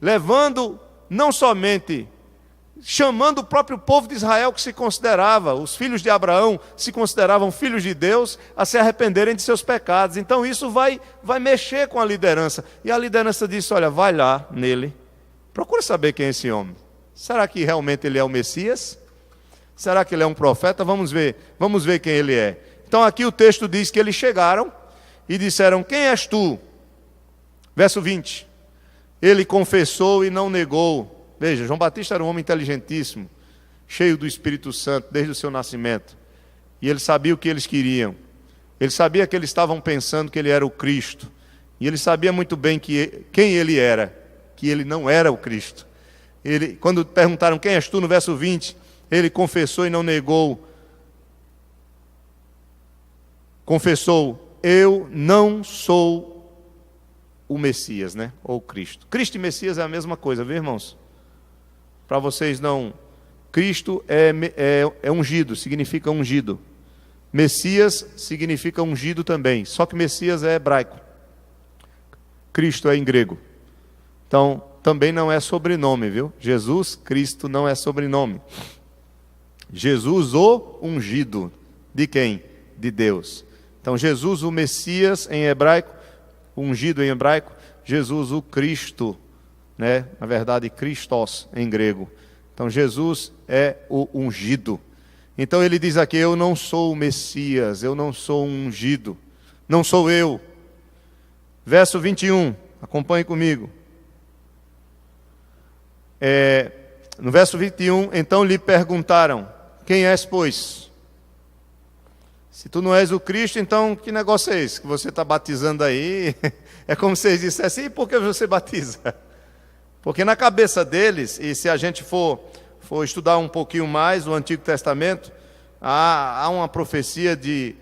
S1: levando, não somente chamando o próprio povo de Israel, que se considerava, os filhos de Abraão se consideravam filhos de Deus, a se arrependerem de seus pecados. Então isso vai mexer com a liderança. E a liderança disse: olha, vai lá nele, procura saber quem é esse homem. Será que realmente ele é o Messias? Será que ele é um profeta? Vamos ver quem ele é. Então aqui o texto diz que eles chegaram e disseram: quem és tu? Verso 20. Ele confessou e não negou. Veja, João Batista era um homem inteligentíssimo, cheio do Espírito Santo desde o seu nascimento. E ele sabia o que eles queriam. Ele sabia que eles estavam pensando que ele era o Cristo. E ele sabia muito bem quem ele era, que ele não era o Cristo. Quando perguntaram: quem és tu? No verso 20, ele confessou e não negou. Confessou: eu não sou o Messias, né? Ou Cristo. Cristo e Messias é a mesma coisa, viu, irmãos? Para vocês não... Cristo é ungido, significa ungido. Messias significa ungido também, só que Messias é hebraico. Cristo é em grego. Então, também não é sobrenome, viu? Jesus Cristo não é sobrenome. Jesus o ungido. De quem? De Deus. Então, Jesus o Messias em hebraico, ungido em hebraico, Jesus o Cristo, né? Na verdade, Christos em grego. Então, Jesus é o ungido. Então, ele diz aqui: eu não sou o Messias, eu não sou um ungido, não sou eu. Verso 21, acompanhe comigo. No verso 21, então lhe perguntaram: quem és, pois? Se tu não és o Cristo, então que negócio é esse que você está batizando aí? É como se eles dissessem: e por que você batiza? Porque na cabeça deles, e se a gente for estudar um pouquinho mais o Antigo Testamento, há uma profecia de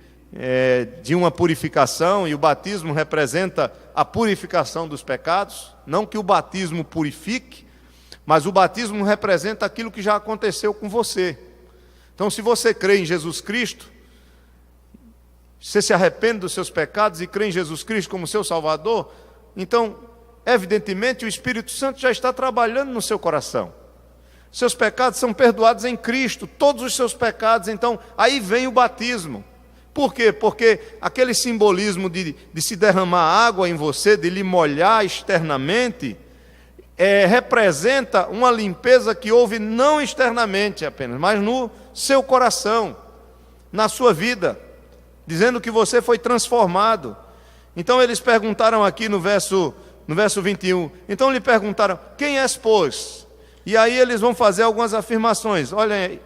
S1: uma purificação, e o batismo representa a purificação dos pecados. Não que o batismo purifique, mas o batismo representa aquilo que já aconteceu com você. Então, se você crê em Jesus Cristo, você se arrepende dos seus pecados e crê em Jesus Cristo como seu Salvador, então, evidentemente, o Espírito Santo já está trabalhando no seu coração. Seus pecados são perdoados em Cristo, todos os seus pecados. Então, aí vem o batismo. Por quê? Porque aquele simbolismo de se derramar água em você, de lhe molhar externamente, representa uma limpeza que houve não externamente apenas, mas no seu coração, na sua vida, dizendo que você foi transformado. Então eles perguntaram aqui no verso 21, então lhe perguntaram: quem és, pois? E aí eles vão fazer algumas afirmações. Olha aí,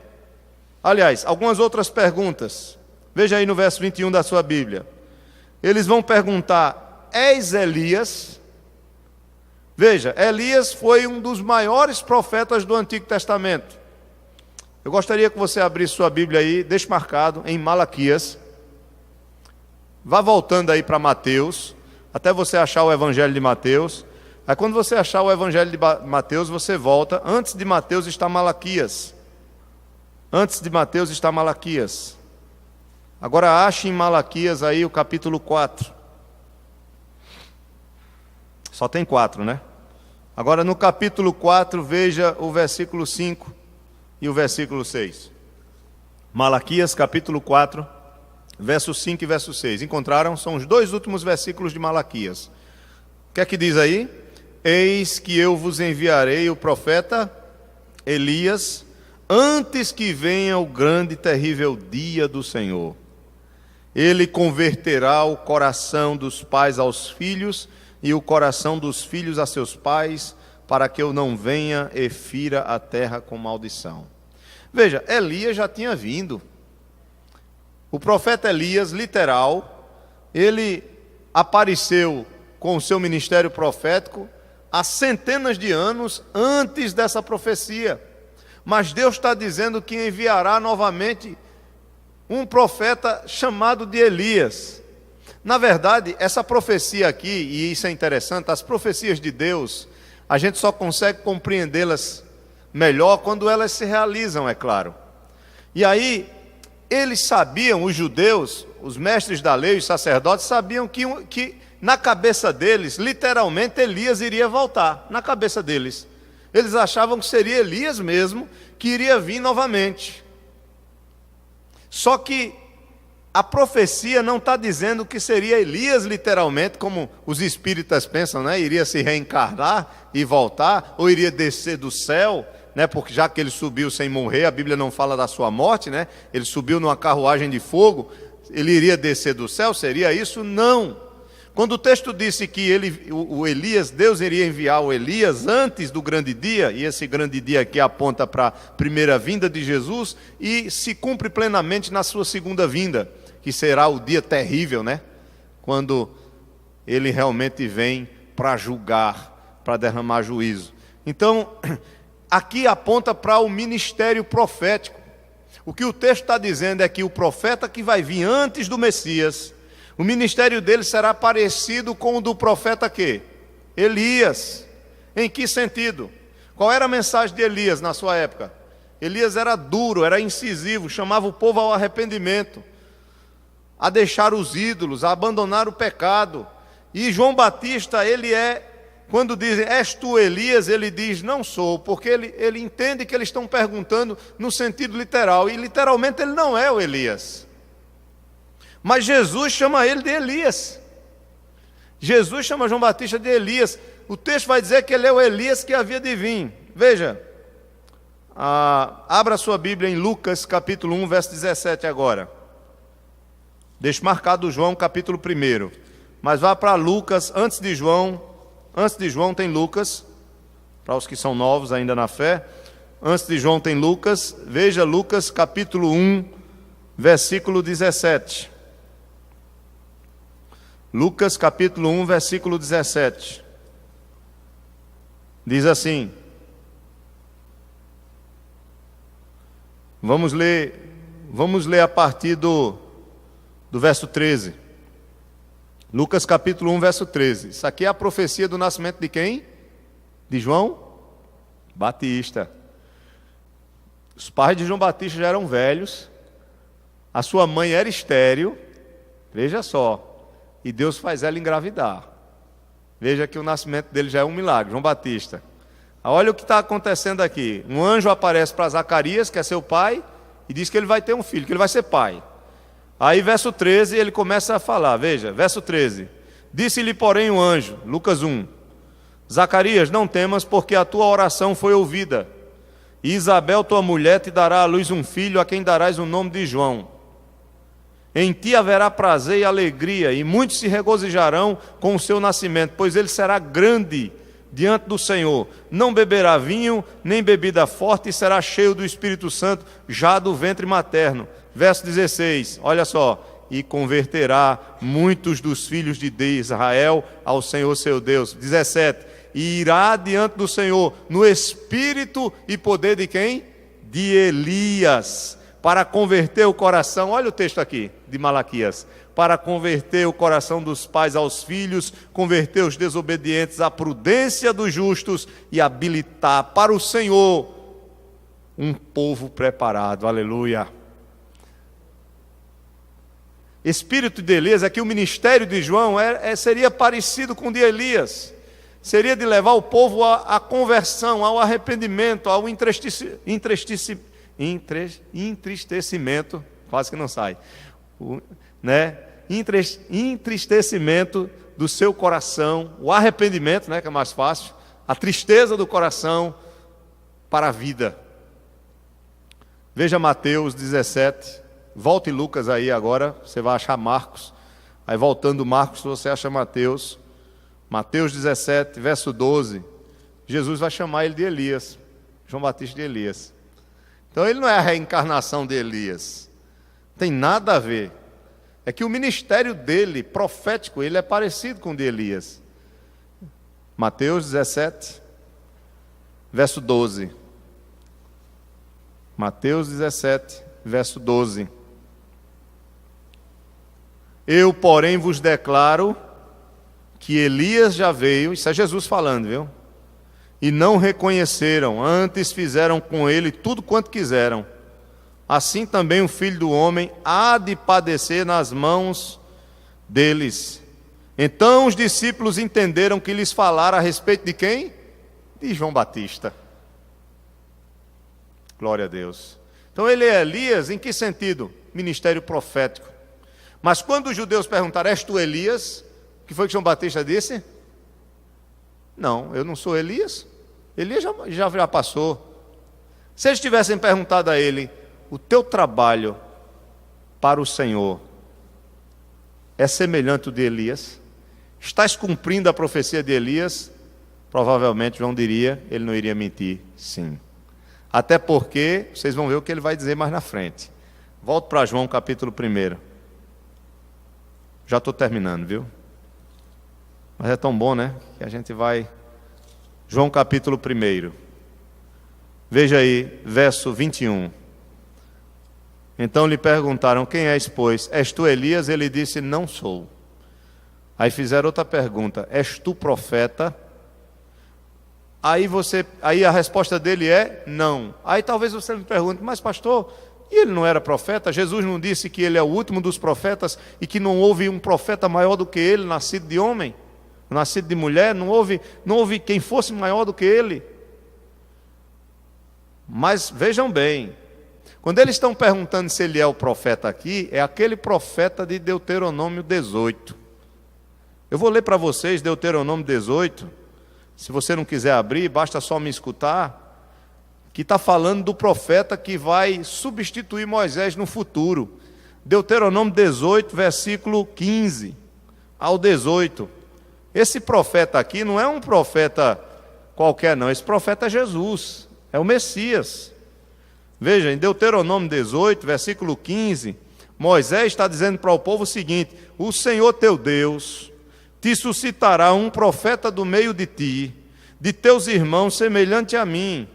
S1: aliás, algumas outras perguntas. Veja aí no verso 21 da sua Bíblia. Eles vão perguntar: és Elias? Veja, Elias foi um dos maiores profetas do Antigo Testamento. Eu gostaria que você abrisse sua Bíblia aí, deixe marcado em Malaquias. Vá voltando aí para Mateus, até você achar o Evangelho de Mateus. Aí quando você achar o Evangelho de Mateus, você volta. Antes de Mateus está Malaquias. Antes de Mateus está Malaquias. Agora ache em Malaquias aí o capítulo 4. Só tem 4, né? Agora no capítulo 4, veja o versículo 5 e o versículo 6. Malaquias capítulo 4, verso 5 e verso 6. Encontraram? São os dois últimos versículos de Malaquias. O que é que diz aí? Eis que eu vos enviarei o profeta Elias, antes que venha o grande e terrível dia do Senhor. Ele converterá o coração dos pais aos filhos e o coração dos filhos a seus pais, para que eu não venha e fira a terra com maldição. Veja, Elias já tinha vindo. O profeta Elias, literal, ele apareceu com o seu ministério profético há centenas de anos antes dessa profecia. Mas Deus está dizendo que enviará novamente um profeta chamado de Elias. Na verdade, essa profecia aqui, e isso é interessante, as profecias de Deus, a gente só consegue compreendê-las melhor quando elas se realizam, é claro. E aí, eles sabiam, os judeus, os mestres da lei, os sacerdotes, sabiam que na cabeça deles, literalmente, Elias iria voltar, na cabeça deles. Eles achavam que seria Elias mesmo, que iria vir novamente. Só que a profecia não está dizendo que seria Elias literalmente, como os espíritas pensam, né? Iria se reencarnar e voltar, ou iria descer do céu. né? Porque já que ele subiu sem morrer, a Bíblia não fala da sua morte, né? Ele subiu numa carruagem de fogo, ele iria descer do céu, seria isso? Não. Quando o texto disse que o Elias, Deus iria enviar o Elias antes do grande dia, e esse grande dia aqui aponta para a primeira vinda de Jesus, e se cumpre plenamente na sua segunda vinda, que será o dia terrível, né? Quando ele realmente vem para julgar, para derramar juízo. Então, aqui aponta para o ministério profético. O que o texto está dizendo é que o profeta que vai vir antes do Messias, o ministério dele será parecido com o do profeta quê? Elias. Em que sentido? Qual era a mensagem de Elias na sua época? Elias era duro, era incisivo, chamava o povo ao arrependimento, a deixar os ídolos, a abandonar o pecado. E João Batista, quando dizem, és tu Elias, ele diz, não sou, porque ele entende que eles estão perguntando no sentido literal, e literalmente ele não é o Elias. Mas Jesus chama ele de Elias. Jesus chama João Batista de Elias. O texto vai dizer que ele é o Elias que havia de vir. Veja, abra sua Bíblia em Lucas capítulo 1, verso 17 agora. Deixe marcado João capítulo 1. Mas vá para Lucas, antes de João tem Lucas, para os que são novos ainda na fé. Antes de João tem Lucas, veja Lucas capítulo 1, versículo 17. Lucas capítulo 1, versículo 17. Diz assim, vamos ler a partir do verso 13. Lucas capítulo 1, verso 13. Isso aqui é a profecia do nascimento de quem? De João Batista. Os pais de João Batista já eram velhos, a sua mãe era estéril, veja só, e Deus faz ela engravidar. Veja que o nascimento dele já é um milagre, João Batista. Olha o que está acontecendo aqui. Um anjo aparece para Zacarias, que é seu pai, e diz que ele vai ter um filho, que ele vai ser pai. Aí verso 13, ele começa a falar, veja, verso 13. Disse-lhe, porém, o anjo, Lucas 1, Zacarias, não temas, porque a tua oração foi ouvida. E Isabel, tua mulher, te dará à luz um filho, a quem darás o nome de João. Em ti haverá prazer e alegria, e muitos se regozijarão com o seu nascimento, pois ele será grande diante do Senhor. Não beberá vinho, nem bebida forte, e será cheio do Espírito Santo, já do ventre materno. Verso 16, olha só. E converterá muitos dos filhos de Israel ao Senhor seu Deus. 17, e irá diante do Senhor no espírito e poder de quem? De Elias, para converter o coração, olha o texto aqui de Malaquias, para converter o coração dos pais aos filhos, converter os desobedientes à prudência dos justos e habilitar para o Senhor um povo preparado, aleluia. Espírito de Elias, aqui o ministério de João seria parecido com o de Elias, seria de levar o povo à conversão, ao arrependimento, ao entristecimento, quase que não sai, entristecimento do seu coração, o arrependimento, que é mais fácil, a tristeza do coração para a vida. Veja Mateus 17, volte Lucas aí agora, você vai achar Marcos, aí voltando Marcos você acha Mateus, Mateus 17, verso 12, Jesus vai chamar ele de Elias, João Batista de Elias. Então ele não é a reencarnação de Elias, tem nada a ver, é que o ministério dele, profético, ele é parecido com o de Elias. Mateus 17, verso 12. Mateus 17, verso 12. Eu, porém, vos declaro que Elias já veio, isso é Jesus falando, viu? E não reconheceram, antes fizeram com ele tudo quanto quiseram. Assim também o Filho do Homem há de padecer nas mãos deles. Então os discípulos entenderam que lhes falara a respeito de quem? De João Batista. Glória a Deus. Então ele é Elias, em que sentido? Ministério profético. Mas quando os judeus perguntaram, és tu Elias? O que foi que João Batista disse? Não, eu não sou Elias. Elias já passou. Se eles tivessem perguntado a ele: o teu trabalho para o Senhor é semelhante ao de Elias? Estás cumprindo a profecia de Elias? Provavelmente João diria, ele não iria mentir, sim. Até porque, vocês vão ver o que ele vai dizer mais na frente. Volto para João capítulo 1. Já estou terminando, viu? Mas é tão bom, né? Que a gente vai... João capítulo 1. Veja aí, verso 21. Então lhe perguntaram: quem és, pois? És tu Elias? Ele disse: não sou. Aí fizeram outra pergunta: és tu profeta? Aí a resposta dele é: não. Aí talvez você me pergunte: mas pastor, e ele não era profeta? Jesus não disse que ele é o último dos profetas e que não houve um profeta maior do que ele, nascido de homem, nascido de mulher? Não houve quem fosse maior do que ele. Mas vejam bem, quando eles estão perguntando se ele é o profeta aqui, é aquele profeta de Deuteronômio 18. Eu vou ler para vocês Deuteronômio 18. Se você não quiser abrir, basta só me escutar, que está falando do profeta que vai substituir Moisés no futuro. Deuteronômio 18, versículo 15 ao 18. Esse profeta aqui não é um profeta qualquer não, esse profeta é Jesus, é o Messias. Veja, em Deuteronômio 18, versículo 15, Moisés está dizendo para o povo o seguinte: o Senhor teu Deus te suscitará um profeta do meio de ti, de teus irmãos, semelhante a mim.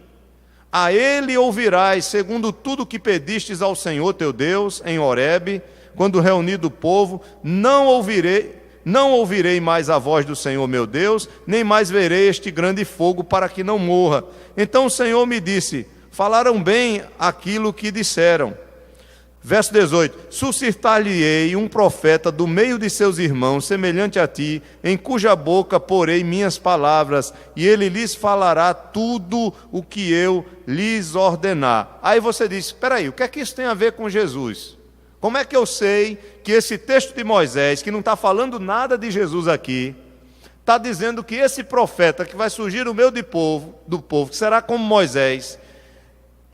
S1: A ele ouvirás, segundo tudo que pedistes ao Senhor teu Deus, em Horebe, quando reunido o povo. Não ouvirei mais a voz do Senhor meu Deus, nem mais verei este grande fogo, para que não morra. Então o Senhor me disse: falaram bem aquilo que disseram. Verso 18: suscitar-lhe-ei um profeta do meio de seus irmãos, semelhante a ti, em cuja boca porei minhas palavras, e ele lhes falará tudo o que eu lhes ordenar. Aí você diz: espera aí, o que é que isso tem a ver com Jesus? Como é que eu sei que esse texto de Moisés, que não está falando nada de Jesus aqui, está dizendo que esse profeta que vai surgir no meio do povo, que será como Moisés,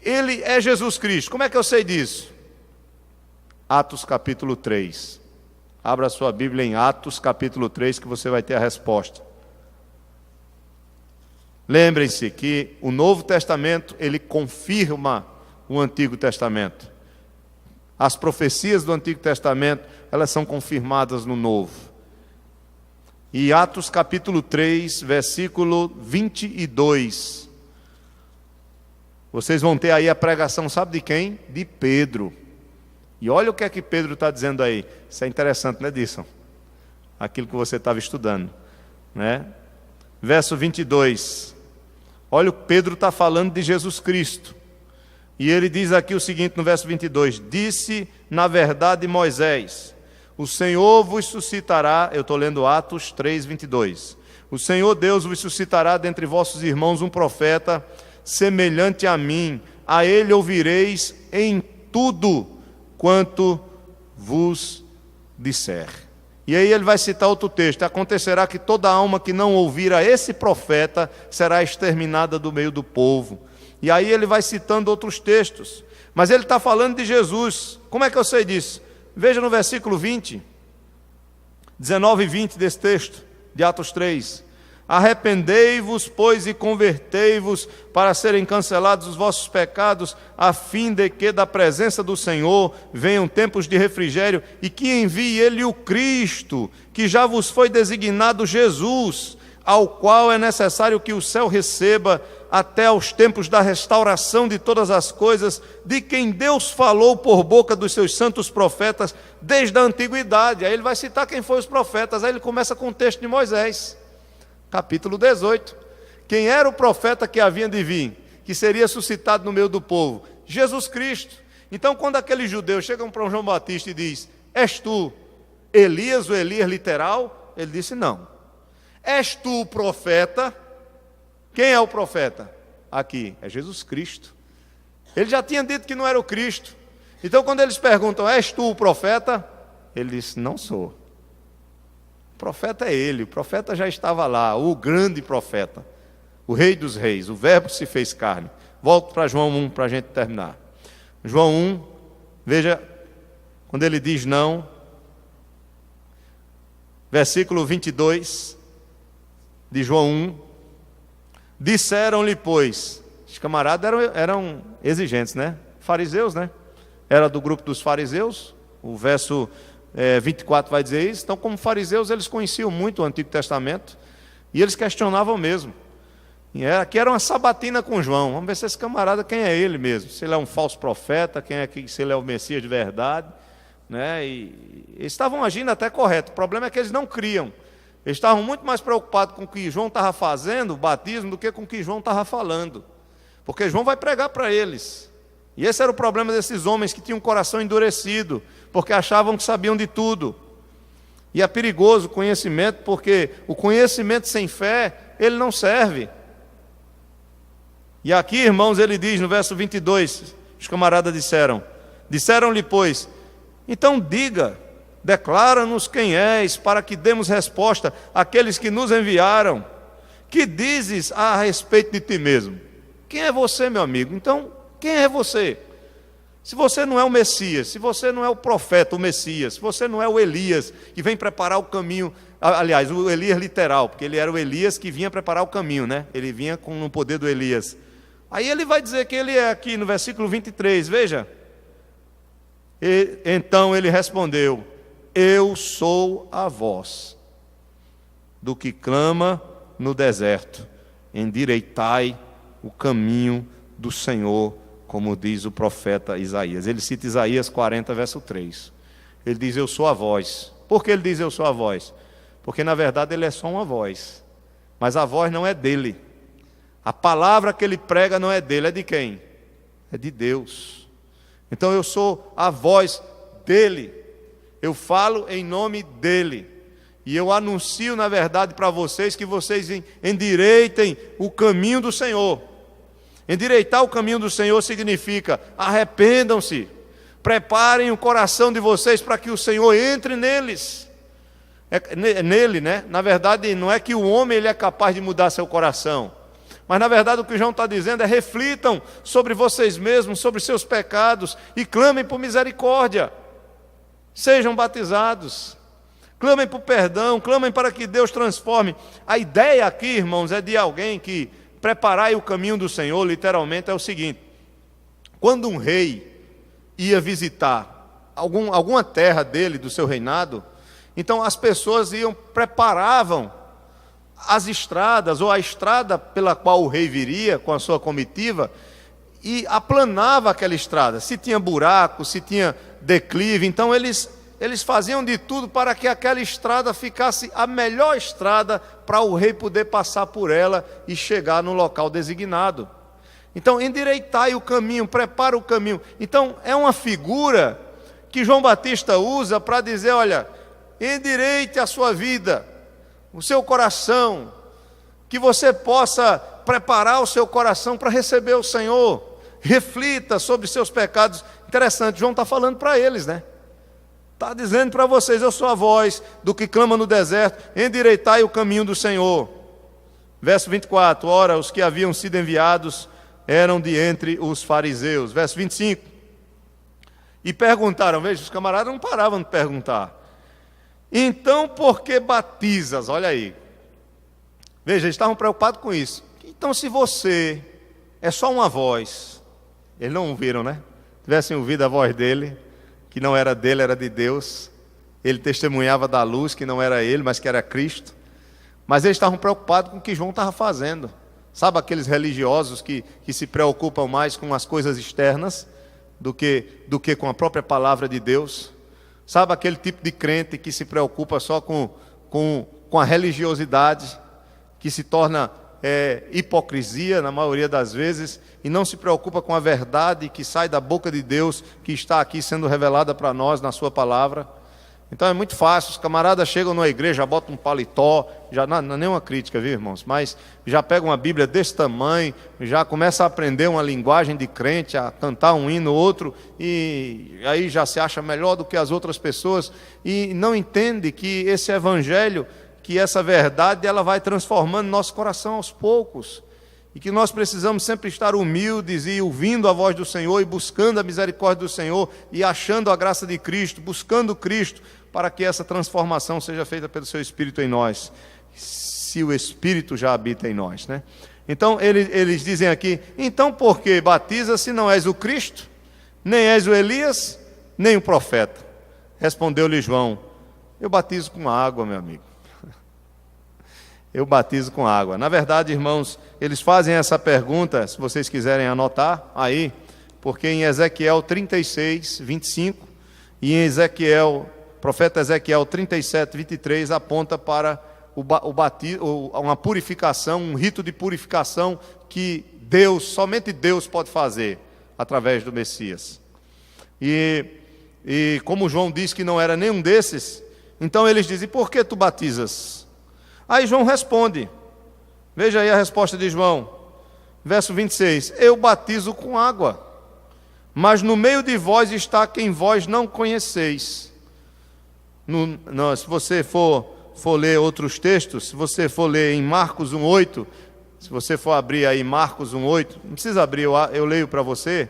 S1: ele é Jesus Cristo? Como é que eu sei disso? Atos capítulo 3. Abra sua Bíblia em Atos capítulo 3, que você vai ter a resposta. Lembrem-se que o Novo Testamento, ele confirma o Antigo Testamento. As profecias do Antigo Testamento, elas são confirmadas no Novo. E Atos capítulo 3, versículo 22. Vocês vão ter aí a pregação, sabe de quem? De Pedro. E olha o que é que Pedro está dizendo aí. Isso é interessante, né, Disson? Aquilo que você estava estudando, né? Verso 22. Olha o que Pedro está falando de Jesus Cristo. E ele diz aqui o seguinte no verso 22. Disse, na verdade, Moisés: o Senhor vos suscitará, eu estou lendo Atos 3, 22. O Senhor Deus vos suscitará dentre vossos irmãos um profeta semelhante a mim. A ele ouvireis em tudo quanto vos disser. E aí ele vai citar outro texto: acontecerá que toda alma que não ouvir a esse profeta será exterminada do meio do povo. E aí ele vai citando outros textos, mas ele está falando de Jesus. Como é que eu sei disso? Veja no versículo 20, 19 e 20 desse texto de Atos 3. Arrependei-vos, pois, e convertei-vos, para serem cancelados os vossos pecados, a fim de que da presença do Senhor venham tempos de refrigério, e que envie ele o Cristo, que já vos foi designado Jesus, ao qual é necessário que o céu receba até aos tempos da restauração de todas as coisas, de quem Deus falou por boca dos seus santos profetas desde a antiguidade. Aí ele vai citar quem foram os profetas. Aí ele começa com o texto de Moisés, capítulo 18. Quem era o profeta que havia de vir, que seria suscitado no meio do povo? Jesus Cristo. Então, quando aqueles judeus chegam para João Batista e diz: és tu Elias, o Elias literal? Ele disse: não. És tu o profeta? Quem é o profeta? Aqui, é Jesus Cristo. Ele já tinha dito que não era o Cristo. Então, quando eles perguntam: és tu o profeta? Ele disse: não sou. O profeta é ele, o profeta já estava lá, o grande profeta, o rei dos reis, o verbo se fez carne, Volto para João 1 para a gente terminar. João 1, veja, quando ele diz não, versículo 22 de João 1, disseram-lhe, pois, os camaradas eram exigentes, né? Fariseus, né? Era do grupo dos fariseus, o verso 24 vai dizer isso. Então, como fariseus, eles conheciam muito o Antigo Testamento, e eles questionavam mesmo. Aqui era uma sabatina com João. Vamos ver se esse camarada, quem é ele mesmo? Se ele é um falso profeta, se ele é o Messias de verdade, né? E eles estavam agindo até correto. O problema é que eles não criam. Eles estavam muito mais preocupados com o que João estava fazendo, o batismo, do que com o que João estava falando. Porque João vai pregar para eles. E esse era o problema desses homens que tinham um coração endurecido, porque achavam que sabiam de tudo. E é perigoso o conhecimento, porque o conhecimento sem fé, ele não serve. E aqui, irmãos, ele diz no verso 22, os camaradas disseram-lhe, pois, então diga, declara-nos quem és, para que demos resposta àqueles que nos enviaram. Que dizes a respeito de ti mesmo? Quem é você, meu amigo? Então, quem é você? Se você não é o Messias, se você não é o profeta, o Messias, se você não é o Elias, que vem preparar o caminho, aliás, o Elias literal, porque ele era o Elias que vinha preparar o caminho, né? Ele vinha com o poder do Elias. Aí ele vai dizer que ele é aqui no versículo 23, veja. Então ele respondeu, eu sou a voz do que clama no deserto, endireitai o caminho do Senhor, como diz o profeta Isaías. Ele cita Isaías 40, verso 3. Ele diz, eu sou a voz. Por que ele diz eu sou a voz? Porque na verdade ele é só uma voz, mas a voz não é dele. A palavra que ele prega não é dele, é de quem? É de Deus. Então eu sou a voz dele, eu falo em nome dele, e eu anuncio na verdade para vocês que vocês endireitem o caminho do Senhor. Endireitar o caminho do Senhor significa arrependam-se, preparem o coração de vocês para que o Senhor entre neles. Nele, né? Na verdade não é que o homem ele é capaz de mudar seu coração, mas na verdade o que João está dizendo é reflitam sobre vocês mesmos, sobre seus pecados e clamem por misericórdia. Sejam batizados, clamem por perdão, clamem para que Deus transforme. A ideia aqui, irmãos, é de alguém que preparai o caminho do Senhor, literalmente é o seguinte: quando um rei ia visitar alguma terra dele, do seu reinado, então as pessoas preparavam as estradas, ou a estrada pela qual o rei viria com a sua comitiva, e aplanava aquela estrada, se tinha buraco, se tinha declive, então eles faziam de tudo para que aquela estrada ficasse a melhor estrada para o rei poder passar por ela e chegar no local designado. Então, endireitai o caminho, prepara o caminho. Então, é uma figura que João Batista usa para dizer, olha, endireite a sua vida, o seu coração, que você possa preparar o seu coração para receber o Senhor. Reflita sobre seus pecados. Interessante, João está falando para eles, né? Está dizendo para vocês, eu sou a voz do que clama no deserto, endireitai o caminho do Senhor. Verso 24, ora, os que haviam sido enviados eram de entre os fariseus. Verso 25, e perguntaram, veja, os camaradas não paravam de perguntar, então por que batizas? Olha aí, veja, eles estavam preocupados com isso. Então se você é só uma voz, eles não ouviram, né? Tivessem ouvido a voz dele, que não era dele, era de Deus, ele testemunhava da luz, que não era ele, mas que era Cristo, mas eles estavam preocupados com o que João estava fazendo. Sabe aqueles religiosos que se preocupam mais com as coisas externas do que com a própria palavra de Deus? Sabe aquele tipo de crente que se preocupa só com a religiosidade, que se torna hipocrisia na maioria das vezes, e não se preocupa com a verdade que sai da boca de Deus, que está aqui sendo revelada para nós na sua palavra? Então é muito fácil, os camaradas chegam na igreja, botam um paletó, já não é nenhuma crítica, viu, irmãos? Mas já pegam uma Bíblia desse tamanho, já começa a aprender uma linguagem de crente, a cantar um hino, outro, e aí já se acha melhor do que as outras pessoas, e não entende que esse evangelho, que essa verdade, ela vai transformando nosso coração aos poucos, e que nós precisamos sempre estar humildes e ouvindo a voz do Senhor e buscando a misericórdia do Senhor e achando a graça de Cristo, buscando Cristo, para que essa transformação seja feita pelo seu Espírito em nós, se o Espírito já habita em nós, né? Então eles dizem aqui: então por que batiza se não és o Cristo, nem és o Elias, nem o profeta? Respondeu-lhe João: eu batizo com água, meu amigo. Eu batizo com água. Na verdade, irmãos, eles fazem essa pergunta, se vocês quiserem anotar aí, porque em Ezequiel 36, 25 e em profeta Ezequiel 37, 23 aponta para uma purificação, um rito de purificação que somente Deus pode fazer através do Messias. E como João diz que não era nenhum desses, então eles dizem: por que tu batizas? Aí João responde, veja aí a resposta de João, verso 26, eu batizo com água, mas no meio de vós está quem vós não conheceis. Se você for ler outros textos, se você for ler em Marcos 1,8, se você for abrir aí Marcos 1,8, não precisa abrir, eu leio para você,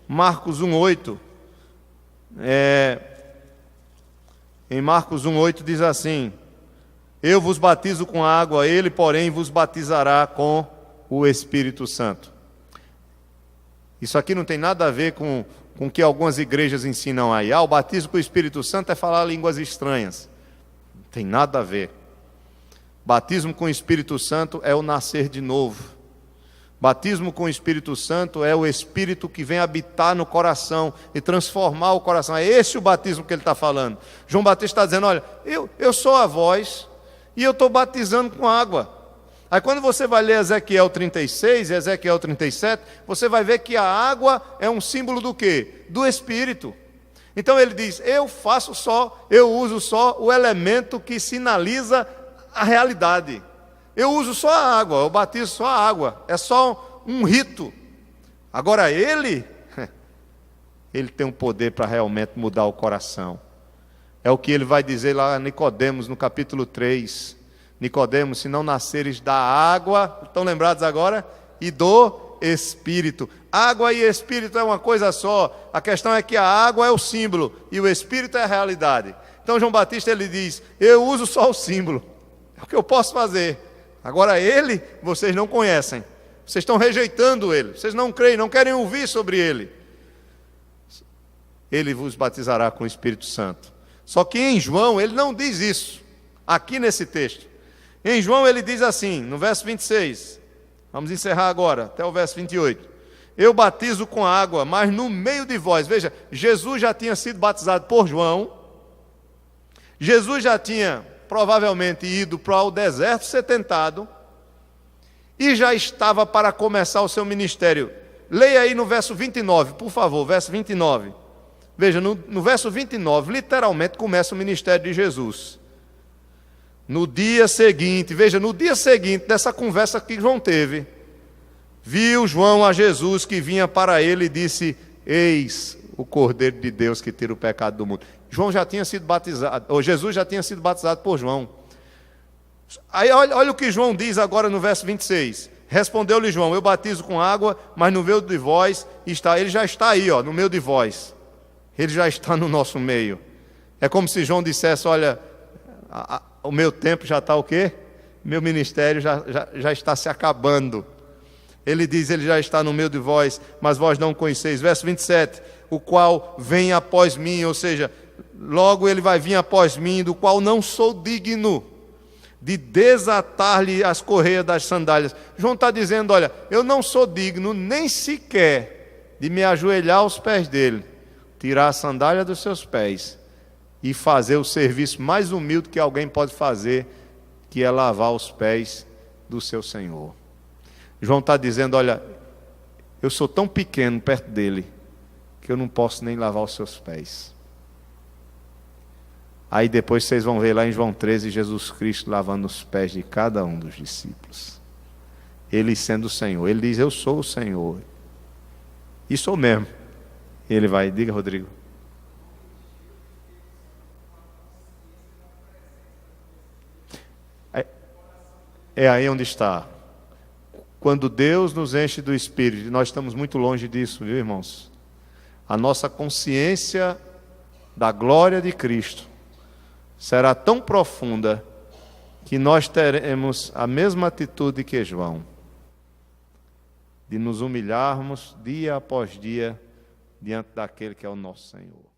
S1: Marcos 1,8, em Marcos 1,8 diz assim: eu vos batizo com água, ele, porém, vos batizará com o Espírito Santo. Isso aqui não tem nada a ver com o que algumas igrejas ensinam aí. O batismo com o Espírito Santo é falar línguas estranhas. Não tem nada a ver. Batismo com o Espírito Santo é o nascer de novo. Batismo com o Espírito Santo é o Espírito que vem habitar no coração e transformar o coração. É esse o batismo que ele está falando. João Batista está dizendo: olha, eu sou a voz e eu estou batizando com água. Aí quando você vai ler Ezequiel 36 e Ezequiel 37, você vai ver que a água é um símbolo do quê? Do Espírito. Então ele diz: eu uso só o elemento que sinaliza a realidade. Eu uso só a água, eu batizo só a água, é só um rito. Agora ele tem um poder para realmente mudar o coração. É o que ele vai dizer lá a Nicodemos no capítulo 3. Nicodemos, se não nasceres da água, estão lembrados agora? E do Espírito. Água e Espírito é uma coisa só. A questão é que a água é o símbolo e o Espírito é a realidade. Então João Batista ele diz: eu uso só o símbolo, é o que eu posso fazer. Agora ele, vocês não conhecem. Vocês estão rejeitando ele. Vocês não creem, não querem ouvir sobre ele. Ele vos batizará com o Espírito Santo. Só que em João ele não diz isso. Aqui nesse texto. Em João ele diz assim, no verso 26. Vamos encerrar agora, até o verso 28. Eu batizo com água, mas no meio de vós. Veja, Jesus já tinha sido batizado por João. Jesus já tinha provavelmente ido para o deserto ser tentado e já estava para começar o seu ministério. Leia aí no verso 29, por favor, verso 29. Veja, no verso 29, literalmente começa o ministério de Jesus. No dia seguinte dessa conversa que João teve, viu João a Jesus que vinha para ele e disse: eis o Cordeiro de Deus que tira o pecado do mundo. João já tinha sido batizado, ou Jesus já tinha sido batizado por João. Aí olha o que João diz agora no verso 26. Respondeu-lhe João: eu batizo com água, mas no meio de vós está. Ele já está aí, no meio de vós. Ele já está no nosso meio. É como se João dissesse: olha, o meu tempo já está o quê? Meu ministério já está se acabando. Ele diz: ele já está no meio de vós, mas vós não o conheceis. Verso 27, o qual vem após mim, ou seja, logo ele vai vir após mim, do qual não sou digno de desatar-lhe as correias das sandálias. João está dizendo: olha, eu não sou digno nem sequer de me ajoelhar aos pés dele, tirar a sandália dos seus pés e fazer o serviço mais humilde que alguém pode fazer, que é lavar os pés do seu Senhor. João está dizendo: olha, eu sou tão pequeno perto dele, que eu não posso nem lavar os seus pés. Aí depois vocês vão ver lá em João 13, Jesus Cristo lavando os pés de cada um dos discípulos. Ele sendo o Senhor. Ele diz: eu sou o Senhor. E sou mesmo. Ele vai, diga, Rodrigo. É aí onde está. quando Deus nos enche do Espírito, e nós estamos muito longe disso, viu, irmãos? A nossa consciência da glória de Cristo será tão profunda que nós teremos a mesma atitude que João, de nos humilharmos dia após dia diante daquele que é o nosso Senhor.